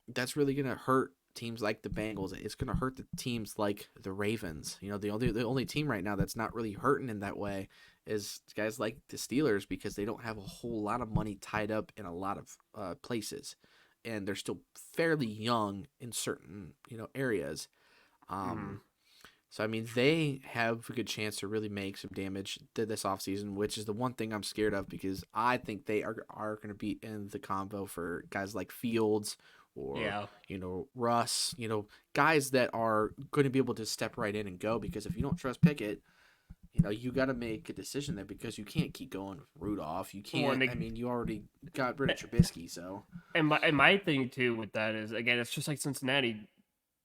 that's really gonna hurt teams like the Bengals. It's going to hurt the teams like the Ravens. The only team right now that's not really hurting in that way is guys like the Steelers, because they don't have a whole lot of money tied up in a lot of places, and they're still fairly young in certain areas. So I mean, they have a good chance to really make some damage this offseason, which is the one thing I'm scared of, because I think they are going to be in the combo for guys like Fields or Russ, guys that are going to be able to step right in and go. Because if you don't trust Pickett, you got to make a decision there, because you can't keep going with Rudolph. You can't. I mean, you already got rid of Trubisky, so. And my thing too with that is, again, it's just like Cincinnati.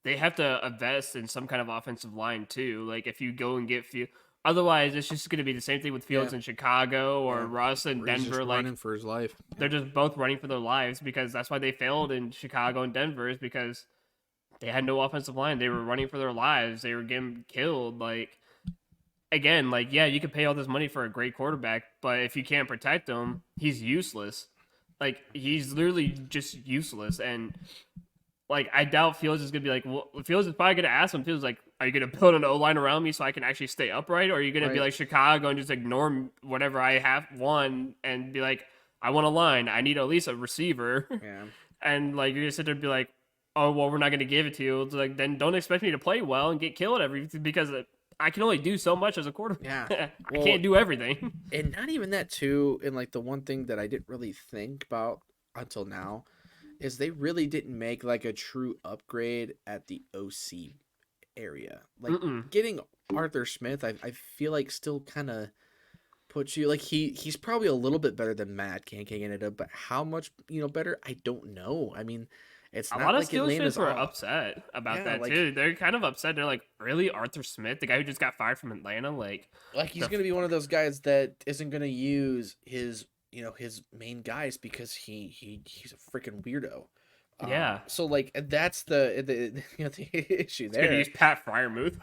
They have to invest in some kind of offensive line too. Like if you go and get Fields, otherwise it's just going to be the same thing with Fields in Chicago or Russ in Denver. He's just running for his life. They're just both running for their lives, because that's why they failed in Chicago and Denver, is because they had no offensive line. They were running for their lives. They were getting killed. Like, again, like, yeah, you could pay all this money for a great quarterback, but if you can't protect him, he's useless. Like he's literally just useless, and like I doubt Fields is gonna be like. Well, Fields is probably gonna ask him. Fields is like, "Are you gonna build an O line around me so I can actually stay upright, or are you gonna be Right. like Chicago and just ignore whatever I have won and be like, I want a line. I need at least a receiver." Yeah. And like you're gonna sit there and be like, "Oh well, we're not gonna give it to you." It's like then don't expect me to play well and get killed because I can only do so much as a quarterback. Yeah. I Well, can't do everything. And not even that too. And like the one thing that I didn't really think about until now is they really didn't make like a true upgrade at the OC area. Like Mm-mm. getting Arthur Smith, I feel like still kind of puts you like he's probably a little bit better than Matt Canada, but how much better? I don't know. I mean, it's A not lot of like Steelers Atlanta's fans were off. upset about Yeah, that like- too. They're kind of upset. They're like, "Really, Arthur Smith, the guy who just got fired from Atlanta?" Like, Like he's the- gonna be one of those guys that isn't gonna use his main guys because he's a freaking weirdo. Yeah. So like that's the the issue gonna there. use Pat Fryermuth.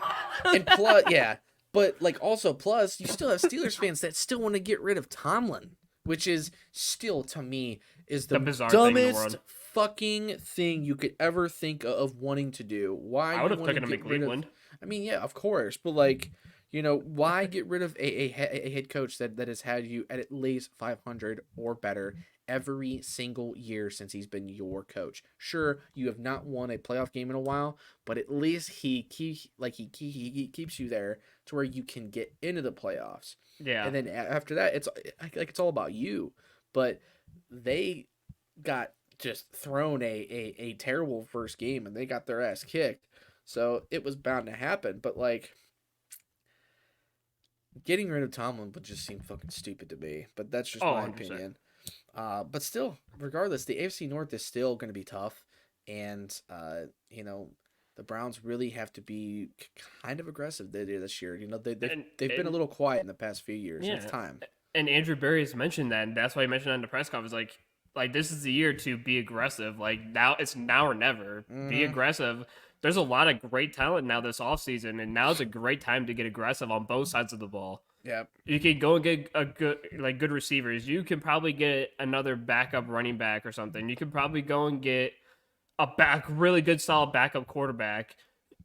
And plus, yeah, but like also plus you still have Steelers fans that still want to get rid of Tomlin, which is still to me is the bizarre thing in the dumbest world. fucking thing you could ever think of wanting to do. Why I would you have wanna taken him get rid of- McCleveland. I mean, yeah, of course, but like, why get rid of a head coach that has had you at least 500 or better every single year since he's been your coach? Sure, you have not won a playoff game in a while, but at least he keeps you there to where you can get into the playoffs. Yeah. And then after that, it's like it's all about you. But they got just thrown a terrible first game, and they got their ass kicked. So it was bound to happen. But like getting rid of Tomlin would just seem fucking stupid to me. But that's just Oh, my 100%. opinion. But still, regardless, the AFC North is still going to be tough, and the Browns really have to be kind of aggressive this year. They've been a little quiet in the past few years. Yeah. It's time. And Andrew Berry has mentioned that, and that's why he mentioned that in the press conference. Like this is the year to be aggressive. Like now, it's now or never. Be Mhm. aggressive. There's a lot of great talent now this offseason, and now's a great time to get aggressive on both sides of the ball. Yeah. You can go and get a good receivers. You can probably get another backup running back or something. You can probably go and get a really good solid backup quarterback.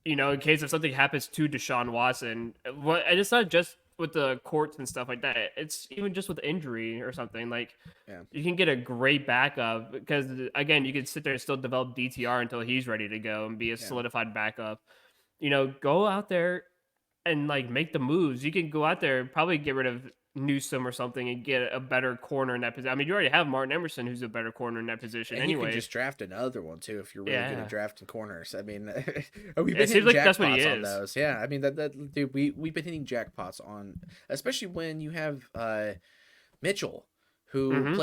In case if something happens to Deshaun Watson. And it's not just with the courts and stuff like that. It's even just with injury or something. Like, Yeah. you can get a great backup because again, you can sit there and still develop DTR until he's ready to go and be a solidified backup. Go out there and like make the moves. You can go out there and probably get rid of Newsome or something and get a better corner in that position. I mean, you already have Martin Emerson, who's a better corner in that position And anyway. you can just draft another one too if you're really good Yeah. at drafting corners. I mean, we've been It seems hitting like that's what he jackpots on is. those. Yeah, I mean that dude, we've been hitting jackpots on, especially when you have Mitchell, who Mhm.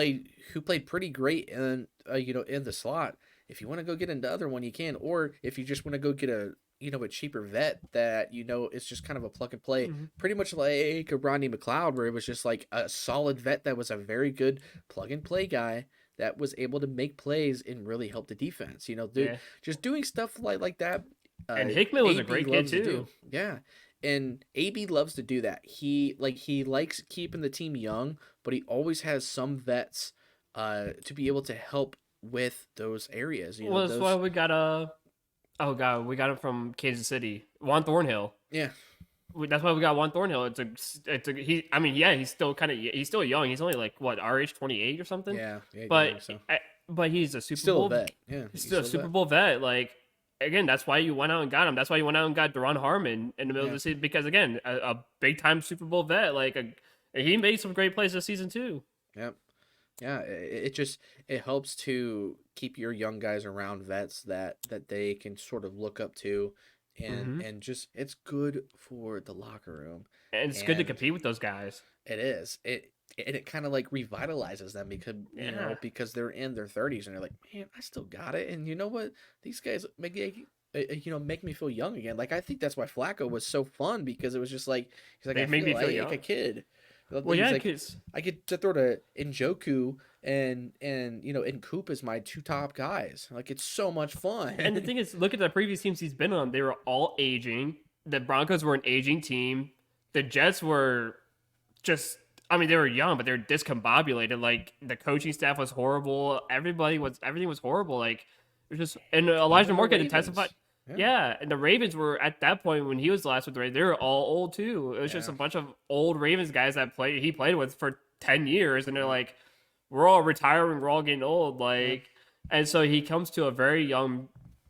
played pretty great in in the slot. If you want to go get another one, you can, or if you just want to go get a cheaper vet that it's just kind of a plug and play, Mhm. pretty much like a Rodney McLeod, where it was just like a solid vet that was a very good plug and play guy that was able to make plays and really help the defense. Yeah. Just doing stuff like that. And Hickman was a AB great kid, loves to too. do. Yeah, and AB loves to do that. He likes keeping the team young, but he always has some vets to be able to help with those areas. Well, that's why we got we got him from Kansas City, Juan Thornhill. Yeah. That's why we got Juan Thornhill. He's still he's still young. He's only like what our age, 28 or something. Yeah, I but think so. but he's a Super Still Bowl a vet. Yeah, He's still a Super Bowl vet. Like again, that's why you went out and got him. That's why you went out and got Deron Harmon in the middle of the season because again, a big time Super Bowl vet. He made some great plays this season too. Yep. Yeah, it helps to keep your young guys around vets that they can sort of look up to, and just it's good for the locker room. And it's good to And- compete with those guys. It is. It kind of like revitalizes them because they're in their 30s and they're like, man, I still got it. And you know what? These guys make me feel young again. Like I think that's why Flacco was so fun because it was just like he's like They I made me feel like young. a kid. Well, He's yeah, like, because I get to throw to Njoku and Coop is my two top guys. Like it's so much fun. and the thing is, look at the previous teams he's been on. They were all aging. The Broncos were an aging team. The Jets were just I mean, they were young, but they were discombobulated. Like the coaching staff was horrible. Everything was horrible. Like it was just, and Elijah Moore had to testify. Yeah, and the Ravens were at that point when he was last with the Ravens. They were all old too. It was just a bunch of old Ravens guys that he played with for 10 years, and they're like, we're all retiring, we're all getting old. Like, and so he comes to a very young,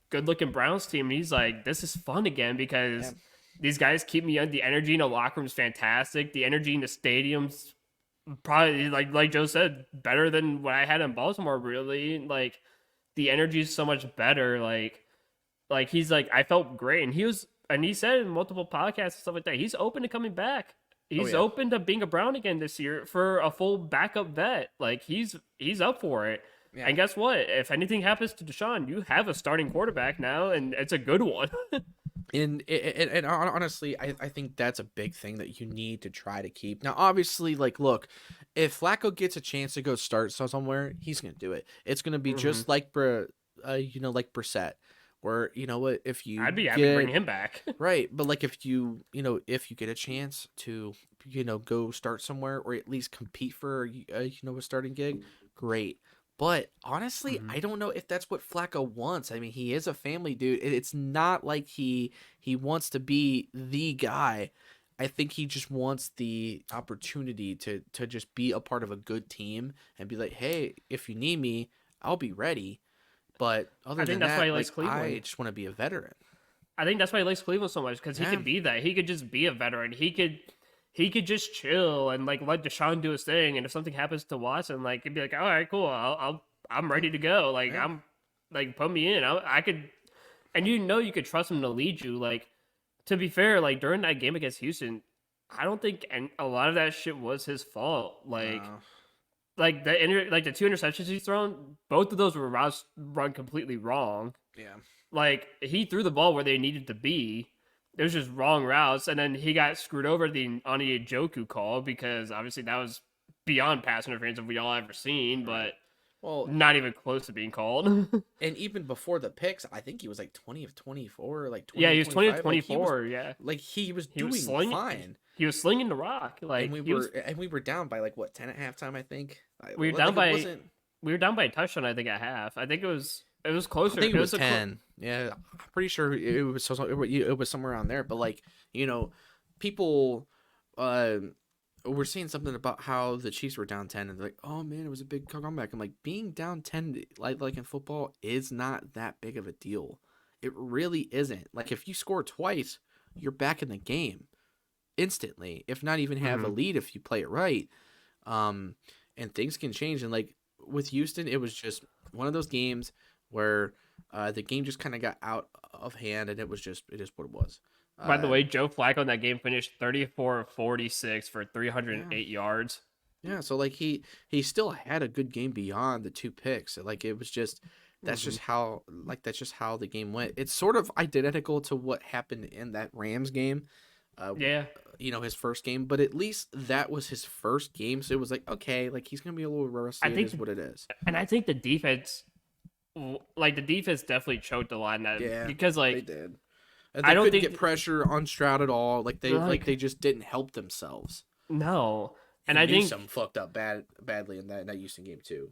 good-looking Browns team, and he's like, this is fun again because these guys keep me on. The energy in the locker room is fantastic. The energy in the stadium's probably like Joe said, better than what I had in Baltimore. Really, like the energy is so much better. Like he's like, I felt great, and he said in multiple podcasts and stuff like that, he's open to coming back. He's open to being a Brown again this year for a full backup vet. Like he's up for it. Yeah. And guess what? If anything happens to Deshaun, you have a starting quarterback now, and it's a good one. And honestly, I think that's a big thing that you need to try to keep. Now, obviously, like, look, if Flacco gets a chance to go start somewhere, he's gonna do it. It's gonna be just like like Brissett, where you know what, if you I'd be happy to bring him back. Right, but like if you get a chance to go start somewhere or at least compete for a starting gig, great. But honestly, I don't know if that's what Flacco wants. I mean, he is a family dude. It's not like he wants to be the guy. I think he just wants the opportunity to just be a part of a good team and be like, hey, if you need me, I'll be ready. But other than that, I just want to be a veteran. I think that's why he likes Cleveland so much, because he could be that. He could just be a veteran. He could just chill and like let Deshaun do his thing. And if something happens to Watson, like he'd be like, all right, cool, I'm ready to go. Like I'm like, put me in. I could, and you could trust him to lead you. Like, to be fair, like during that game against Houston, I don't think a lot of that shit was his fault. Like. No. Like the two interceptions he's thrown, both of those were routes run completely wrong. Yeah. Like he threw the ball where they needed to be. It was just wrong routes, and then he got screwed over the Ani Njoku call because obviously that was beyond pass interference if we all ever seen, but not even close to being called. And even before the picks, I think he was like 20 of 24, like 20 he was 20 of 24. Like he was doing fine. He was slinging the rock. Like and we were down by like what 10 at halftime, I think. We were down by a touchdown, I think, at half. I think it was closer. I think it was 10. Yeah, I'm pretty sure it was somewhere around there. But like people we're seeing something about how the Chiefs were down 10 and they're like, oh man, it was a big comeback. I'm like, being down 10 like in football is not that big of a deal. It really isn't. Like if you score twice, you're back in the game instantly, if not even have a lead if you play it right. And things can change. And like with Houston, it was just one of those games where the game just kind of got out of hand, and it is what it was. By the way, Joe Flacco in that game finished 34 of 46 for 308 yards. Yeah, so like he still had a good game beyond the two picks. Like it was just that's just how the game went. It's sort of identical to what happened in that Rams game. His first game, but at least that was his first game, so it was like, okay, like he's gonna be a little rusty. It is what it is. And I think the defense definitely choked a lot in that, because like they did. And they couldn't get pressure on Stroud at all. Like they just didn't help themselves. No, and I think Newsome fucked up badly in that Houston game too.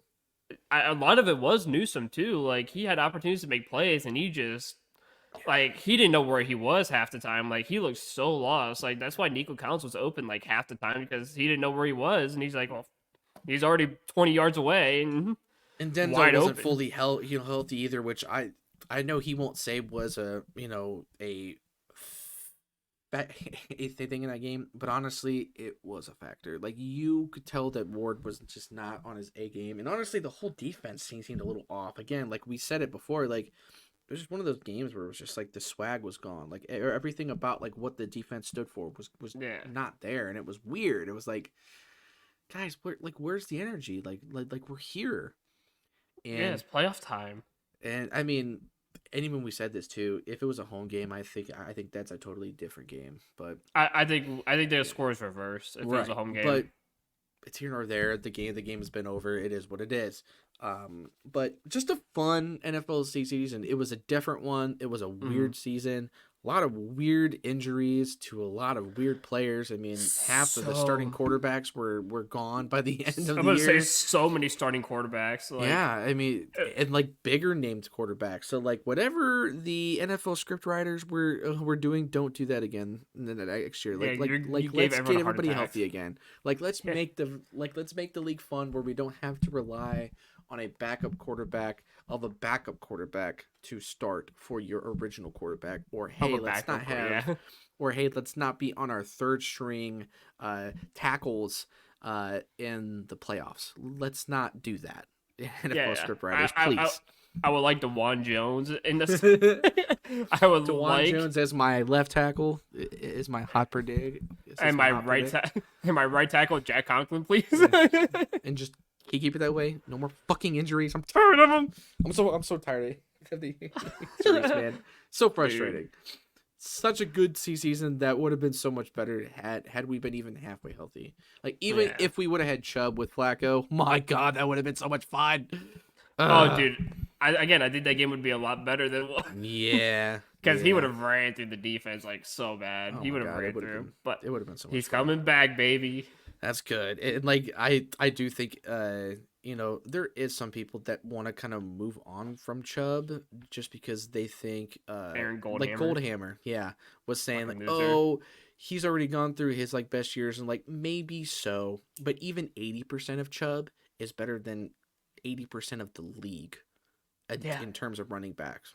A lot of it was Newsome too. Like he had opportunities to make plays, and he just. Like, he didn't know where he was half the time. Like, he looked so lost. Like, that's why Nico Collins was open, like, half the time, because he didn't know where he was. And he's like, well, he's already 20 yards away. And Denzel wasn't fully healthy either, which I know he won't say was a thing in that game. But honestly, it was a factor. Like, you could tell that Ward was just not on his A game. And honestly, the whole defense seemed a little off. Again, like we said it before, like, it was just one of those games where it was just like the swag was gone. Like everything about like what the defense stood for was not there, and it was weird. It was like, guys, where's the energy? Like we're here. And, it's playoff time. And I mean, and even we said this too. If it was a home game, I think that's a totally different game. But I think the score is reversed if it was a home game. But it's here nor there. The game has been over. It is what it is. But just a fun NFL season. It was a different one. It was a weird season. a lot of weird injuries to a lot of weird players. I mean, half of the starting quarterbacks were gone by the end of I'm the gonna say year. so many starting quarterbacks. Like, Yeah, I mean, and like bigger named quarterbacks. So like whatever the NFL script writers were doing, don't do that again in the next year. yeah, you gave Let's everyone get a heart everybody attack. healthy again. Like let's make the league fun where we don't have to rely on a backup quarterback of a backup quarterback to start for your original quarterback. Or I'm hey, a let's not backup. have Yeah. or hey, let's not be on our third string tackles in the playoffs. Let's not do that. NFL Yeah, script I, writers, I, I, please. I would like DeJuan Jones in this. I would DeJuan like, Jones as my left tackle is my hot predict. and my right tackle Jack Conklin, please. And just keep it that way. No more fucking injuries. I'm tired of them. I'm so tired of the injuries, man. So frustrating. Such a good season that would have been so much better had we been even halfway healthy. Like even Yeah. if we would have had Chubb with Flacco, my God, that would have been so much fun. Oh, dude. I think that game would be a lot better than Yeah, because he yeah. would have ran through the defense like so bad. Oh he my would have God, ran through. But it would have been so much he's fun. coming back, baby. That's good. And like I do think there is some people that want to kind of move on from Chubb just because they think Aaron Goldhammer. like Goldhammer, yeah, was saying Fucking like, loser. oh, he's already gone through his like best years, and like maybe so, but even 80% of Chubb is better than 80% of the league Yeah. in terms of running backs.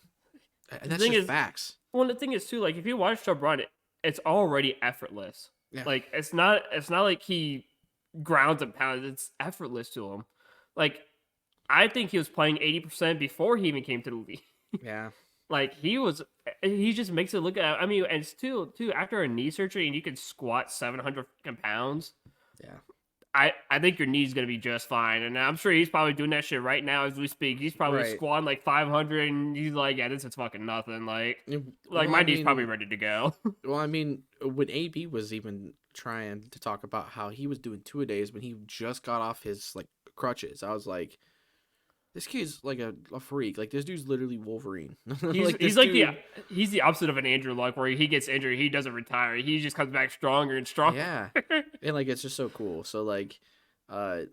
And The that's thing just is- facts. Well, the thing is too, like if you watch Chubb run, it's already effortless. Yeah. Like it's not like he grounds and pounds. It's effortless to him. Like I think he was playing 80% before he even came to the league. Yeah. Like he just makes it look at. I mean, and it's too after a knee surgery and you can squat 700 pounds. Yeah. I think your knee's gonna be just fine, and I'm sure he's probably doing that shit right now as we speak. He's probably Right. squatting like 500, and he's like, "Yeah, this is fucking nothing." Like Well, my I knee's mean- probably ready to go. Well, I mean, when AB was even trying to talk about how he was doing 2-a-days when he just got off his like crutches, I was like, this kid's like a freak. Like this dude's literally Wolverine. He's like the opposite of an Andrew Luck, where he gets injured, he doesn't retire, he just comes back stronger and stronger. Yeah, and like it's just so cool. So like,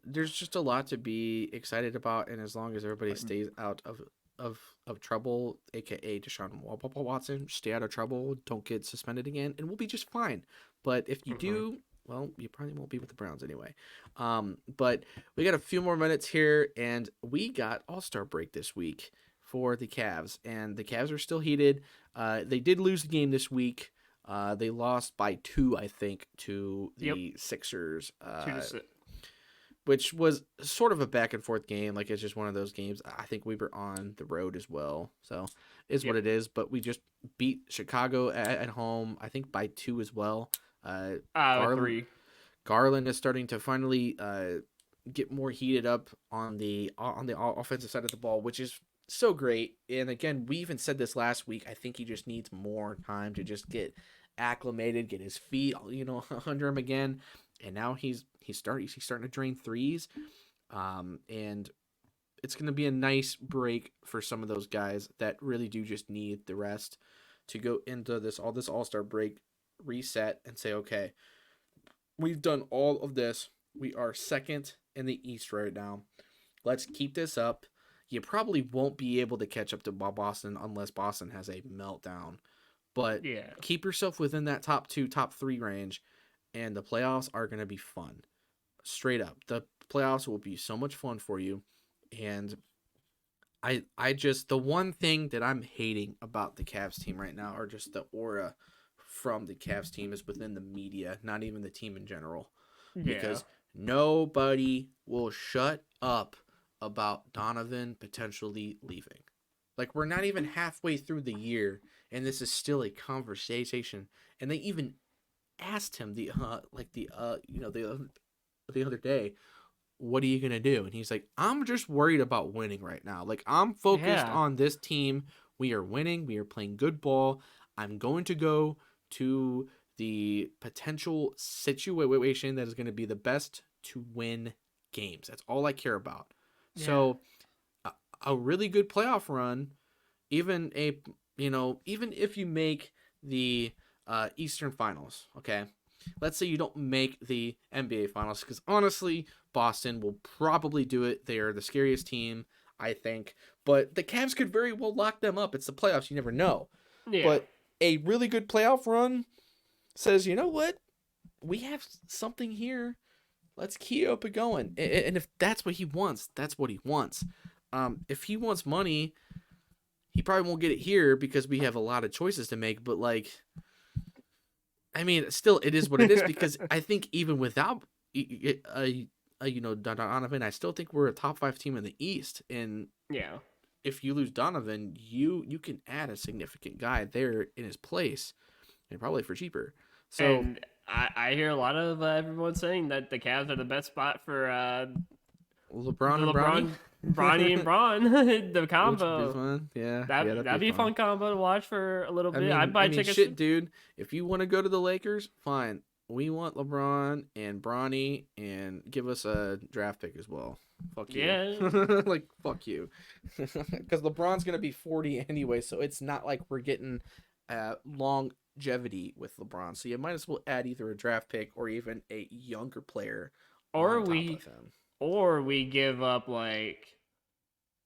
there's just a lot to be excited about, and as long as everybody stays out of trouble, aka Deshaun Watson, stay out of trouble, don't get suspended again, and we'll be just fine. But if you do, well, you probably won't be with the Browns anyway. But we got a few more minutes here, and we got All-Star break this week for the Cavs, and the Cavs are still heated. They did lose the game this week. They lost by 2, I think, to the Sixers. Which was sort of a back and forth game. Like it's just one of those games. I think we were on the road as well, so it's what it is. But we just beat Chicago at home. I think by 2 as well. 3. Garland is starting to finally get more heated up on the offensive side of the ball, which is so great. And again, we even said this last week. I think he just needs more time to just get acclimated, get his feet under him again. And now he's starting to drain threes, and it's going to be a nice break for some of those guys that really do just need the rest to go into this All-Star break, reset, and say, okay, we've done all of this. We are second in the East right now. Let's keep this up. You probably won't be able to catch up to Boston unless Boston has a meltdown, but keep yourself within that top 2, top 3 range. And the playoffs are going to be fun. Straight up. The playoffs will be so much fun for you. And I just, the one thing that I'm hating about the Cavs team right now, or just the aura from the Cavs team, is within the media, not even the team in general. Because nobody will shut up about Donovan potentially leaving. Like, we're not even halfway through the year, and this is still a conversation. And they even asked him the other day, what are you gonna do? And he's like, I'm just worried about winning right now. Like, I'm focused on this team. We are winning. We are playing good ball. I'm going to go to the potential situation that is going to be the best to win games. That's all I care about. So a really good playoff run, even if you make the Eastern Finals, okay? Let's say you don't make the NBA Finals, because honestly, Boston will probably do it. They are the scariest team, I think. But the Cavs could very well lock them up. It's the playoffs. You never know. Yeah. But a really good playoff run says, you know what? We have something here. Let's keep it going. And if that's what he wants, that's what he wants. If he wants money, he probably won't get it here because we have a lot of choices to make. But, like, I mean, still, it is what it is, because I think even without Donovan, I still think we're a top 5 team in the East. And Yeah. if you lose Donovan, you can add a significant guy there in his place, and probably for cheaper. So And I hear a lot of everyone saying that the Cavs are the best spot for LeBron and Bronny, Bronny and Braun, the which would be combo. fun. Yeah, That'd be a fun combo to watch for a little bit. I'd buy tickets. Shit, dude. If you want to go to the Lakers, fine. We want LeBron and Bronny, and give us a draft pick as well. Fuck you. Yeah. Like, fuck you. Because LeBron's going to be 40 anyway, so it's not like we're getting longevity with LeBron. So you might as well add either a draft pick or even a younger player Or on top we of him. or we give up like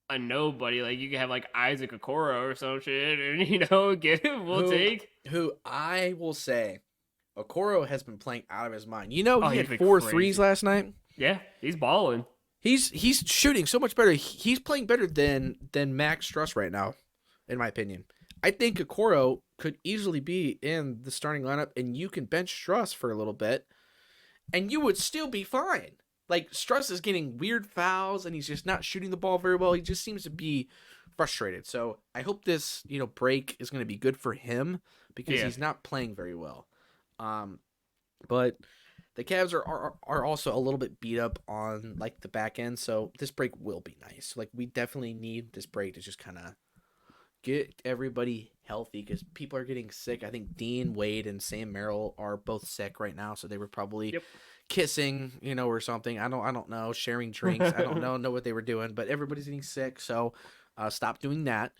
a nobody. Like you could have like Isaac Okoro or some shit, and we'll take. Who I will say, Okoro has been playing out of his mind. He he's had been 4 crazy. threes last night. Yeah, he's balling. He's shooting so much better. He's playing better than Max Struss right now, in my opinion. I think Okoro could easily be in the starting lineup, and you can bench Struss for a little bit, and you would still be fine. Like, Struss is getting weird fouls, and he's just not shooting the ball very well. He just seems to be frustrated. So I hope this break is going to be good for him, because he's not playing very well. But the Cavs are also a little bit beat up on like the back end, so this break will be nice. Like, we definitely need this break to just kind of get everybody healthy, because people are getting sick. I think Dean Wade and Sam Merrill are both sick right now, so they were probably kissing, or something. I don't know, sharing drinks. I don't know what they were doing, but everybody's getting sick, so stop doing that.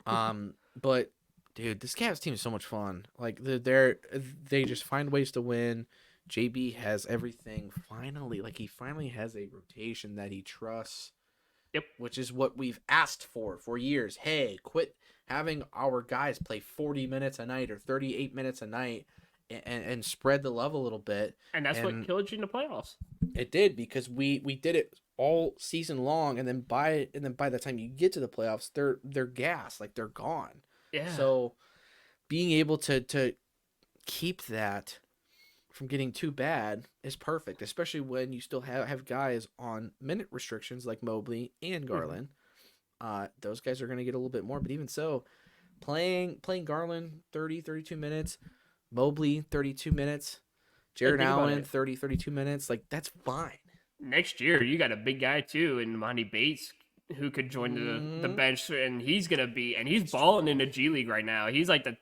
But dude, this Cavs team is so much fun. Like, they just find ways to win. JB has everything finally. Like, he finally has a rotation that he trusts. Yep. Which is what we've asked for years. Hey, quit having our guys play 40 minutes a night or 38 minutes a night, and spread the love a little bit. And that's what killed you in the playoffs. It did, because we did it all season long, and then by the time you get to the playoffs, they're gassed, like they're gone. Yeah. So being able to keep that from getting too bad is perfect, especially when you still have guys on minute restrictions like Mobley and Garland. Those guys are going to get a little bit more, but even so, playing Garland 32 minutes, Mobley 32 minutes, Jared Allen 32 minutes, like, that's fine. Next year you got a big guy too in Monty Bates, who could join the bench, and he's balling in the G League right now. He's like the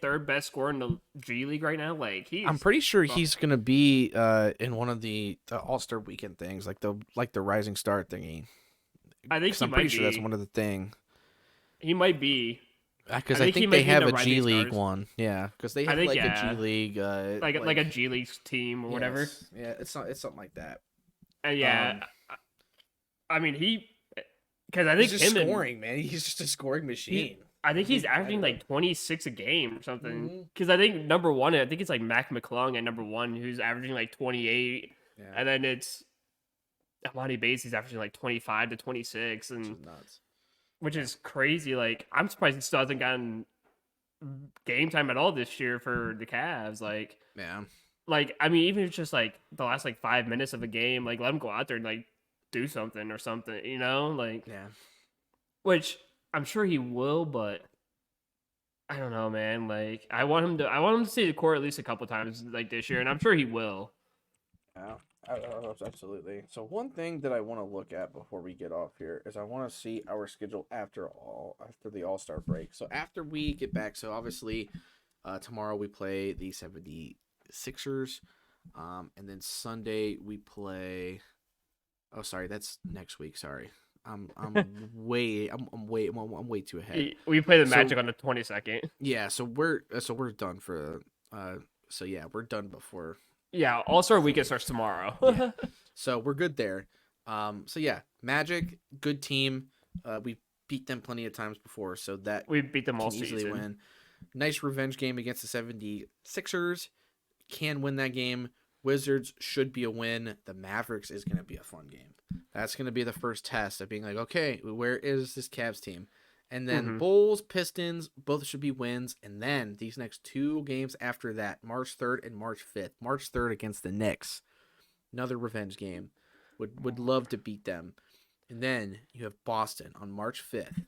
third best scorer in the G League right now. Like, I'm pretty sure he's gonna be in one of the All-Star Weekend things, like the Rising Star thingy. I think I'm pretty sure that's one of the thing. He might be, because I think they have a G League one. Yeah, because they have a G League, like a G League team or whatever. Yeah, it's something like that. And I mean because I think he's just scoring, man. He's just a scoring machine. I think he's averaging like 26 a game or something. Because I think number one, I think it's like Mac McClung at number one, who's averaging like 28, and then it's Amani Bates. He's averaging like 25 to 26, and nuts. Which is crazy. Like, I'm surprised he still hasn't gotten game time at all this year for the Cavs. Like, like, I mean, even if it's just like the last like 5 minutes of a game, like, let him go out there and like do something or something, like, which I'm sure he will, but I don't know, man. Like, I want him to see the court at least a couple times like this year, and I'm sure he will. Yeah, absolutely. So one thing that I want to look at before we get off here is I want to see our schedule after the All-Star break. So after we get back, so obviously tomorrow we play the 76ers, and then Sunday we play. Oh, sorry, that's next week. Sorry. I'm way too ahead. We play the So- Magic on the 22nd. Yeah, so we're done for so yeah, we're done before. Yeah, All-Star Weekend starts tomorrow. Yeah. So we're good there. So yeah, Magic, good team. We beat them plenty of times before, so that We beat them all can easily season. win. Nice revenge game against the 76ers. Can win that game. Wizards should be a win. The Mavericks is going to be a fun game. That's going to be the first test of being like, okay, where is this Cavs team? And then Mhm. Bulls, Pistons, both should be wins. And then these next two games after that, March 3rd and March 5th. March 3rd against the Knicks. Another revenge game. Would love to beat them. And then you have Boston on March 5th.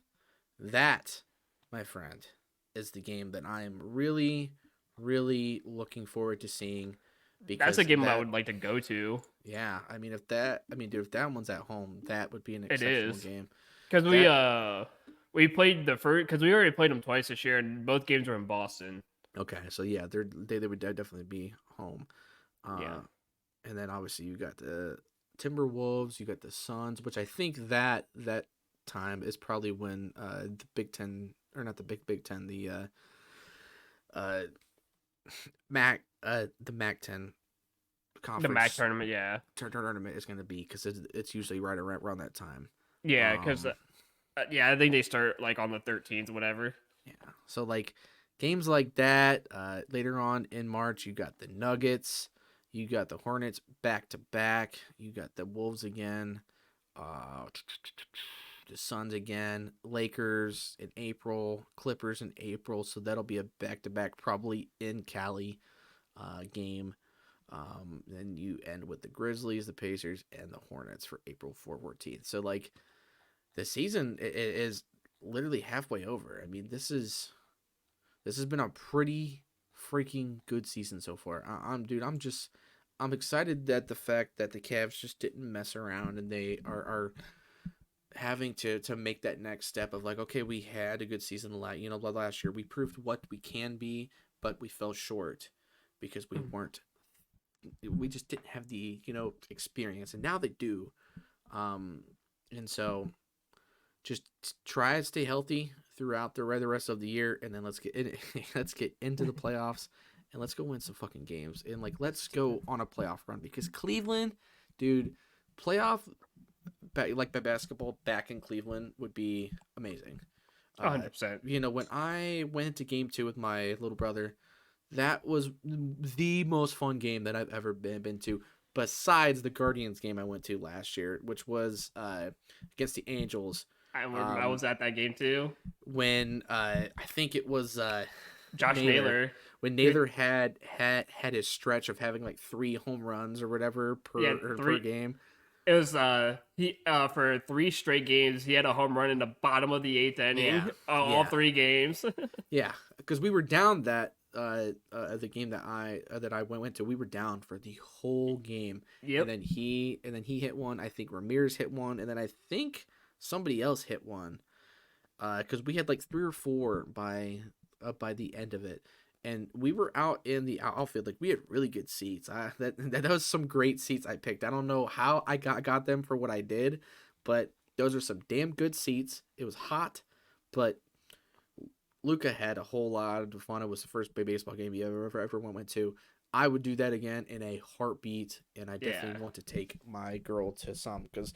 That, my friend, is the game that I am really, really looking forward to seeing. That's a game I that- would like to go to. Yeah, I mean, dude, if that one's at home, that would be an It exceptional is. game. Because we played the first, because we already played them twice this year, and both games were in Boston. Okay, so yeah, they would definitely be home. Yeah. And then obviously you got the Timberwolves, you got the Suns, which I think that time is probably when the Big Ten, or not the Big Ten, the the Mac 10 conference, The MAC tournament, yeah. tournament is going to be, because it's usually right around that time. Yeah, because, Um, yeah, I think they start, like, on the 13th, whatever. Yeah. So like games like that, later on in March, you got the Nuggets, you got the Hornets back to back, you got the Wolves again, the Suns again, Lakers in April, Clippers in April. So that'll be a back to back, probably in Cali, game. Then you end with the Grizzlies, the Pacers, and the Hornets for April 14th. So like the season is literally halfway over. I mean, this has been a pretty freaking good season so far. I'm excited that the fact that the Cavs just didn't mess around, and they are having to make that next step of like, okay, we had a good season last year. We proved what we can be, but we fell short because we just didn't have the, experience, and now they do. And so just try to stay healthy throughout the rest of the year, and then let's get into the playoffs, and let's go win some fucking games, and like let's go on a playoff run, because Cleveland, dude, playoff basketball back in Cleveland would be amazing. 100%. When I went to game 2 with my little brother, that was the most fun game that I've ever been to, besides the Guardians game I went to last year, which was against the Angels. I was at that game too. When I think it was Josh Naylor. when Naylor had his stretch of having like 3 home runs or whatever per game. It was he for 3 straight games he had a home run in the bottom of the 8th inning. Yeah. All Yeah. 3 games. Yeah, because we were down that the game that I went to, we were down for the whole game. Yep. And then he hit one. I think Ramirez hit one, and then I think somebody else hit one. Because we had like 3 or 4 by the end of it, and we were out in the outfield. Like we had really good seats. That was some great seats I picked. I don't know how I got them for what I did, but those are some damn good seats. It was hot, but Luca had a whole lot of fun. It was the first big baseball game you ever went to. I would do that again in a heartbeat, and I definitely want to take my girl to some, because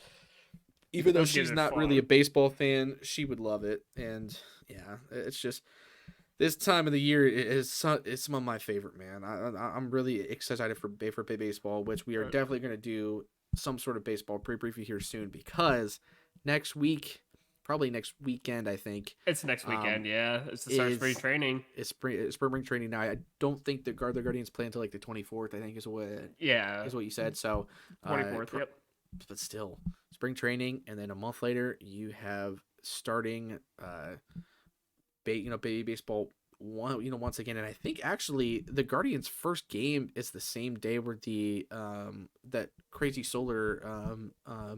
even though Those games she's are not really a fun. baseball fan, she would love it. And yeah, it's just this time of the year is some of my favorite, man. I'm really excited for baseball, which we are definitely going to do some sort of baseball preview here soon, because next week, probably next weekend, I think, It's next weekend, yeah. It's the start of spring is- training. it's spring training now. I don't think the Guardians play until like the 24th, I think is what Yeah. you said. So 24th, yep. but still, spring training, and then a month later you have starting baby baseball once again. And I think actually the Guardians' first game is the same day where the that crazy solar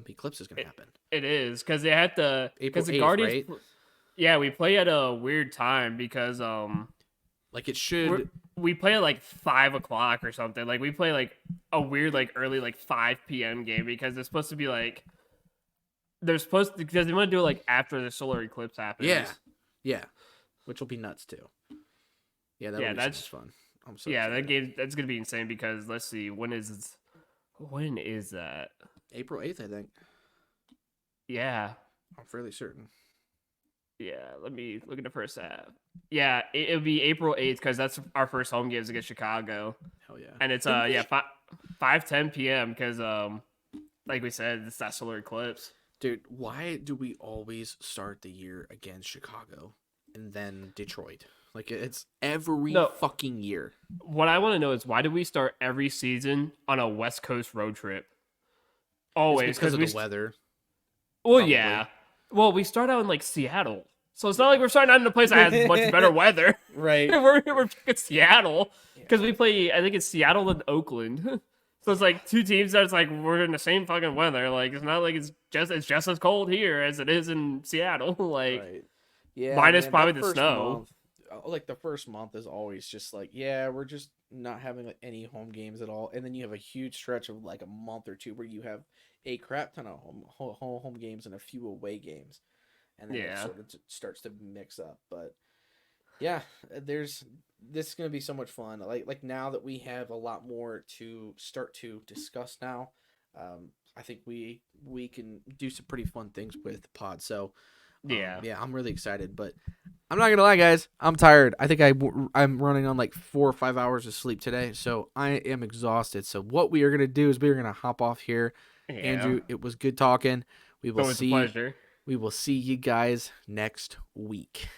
eclipse is going to happen. It is, because they had to, April because the 8th, Guardians, right? yeah, we play at a weird time, because Like it should. we play at like 5 o'clock or something. Like we play like a weird like early like 5 p.m. game, because it's supposed to be like they're supposed to, because they want to do it like after the solar eclipse happens. Yeah, which will be nuts too. Yeah, that'll Yeah, be that's- so much fun. I'm so Yeah, excited. that's gonna be insane because let's see, when is that? April 8th, I think. Yeah. I'm fairly certain. Yeah, let me look at the first half. Yeah, it'll be April 8th because that's our first home games against Chicago. Hell yeah. And it's 5:10 p.m. because like we said, it's that solar eclipse. Dude, why do we always start the year against Chicago and then Detroit? Like, it's every No. fucking year. What I want to know is why do we start every season on a West Coast road trip? Always It's because of we the weather. Well, probably. yeah. Well, we start out in like Seattle, so it's not like we're starting out in a place that has much better weather. Right. we're picking Seattle because we play. I think it's Seattle and Oakland. So it's like two teams that's like we're in the same fucking weather. Like it's not like it's just as cold here as it is in Seattle. Like Right. Yeah. minus man, probably that the first snow. month- like the first month is always just like, yeah, we're just not having like, any home games at all, and then you have a huge stretch of like a month or two where you have a crap ton of home games and a few away games, and then it Yeah. sort of starts to mix up. But yeah, this is gonna be so much fun. Like now that we have a lot more to start to discuss now, I think we can do some pretty fun things with the pod. So yeah, I'm really excited, but I'm not gonna lie, guys. I'm tired. I think I'm running on like 4 or 5 hours of sleep today, so I am exhausted. So what we are gonna do is we are gonna hop off here. Yeah. Andrew, it was good talking. We will Always a see. pleasure. We will see you guys next week.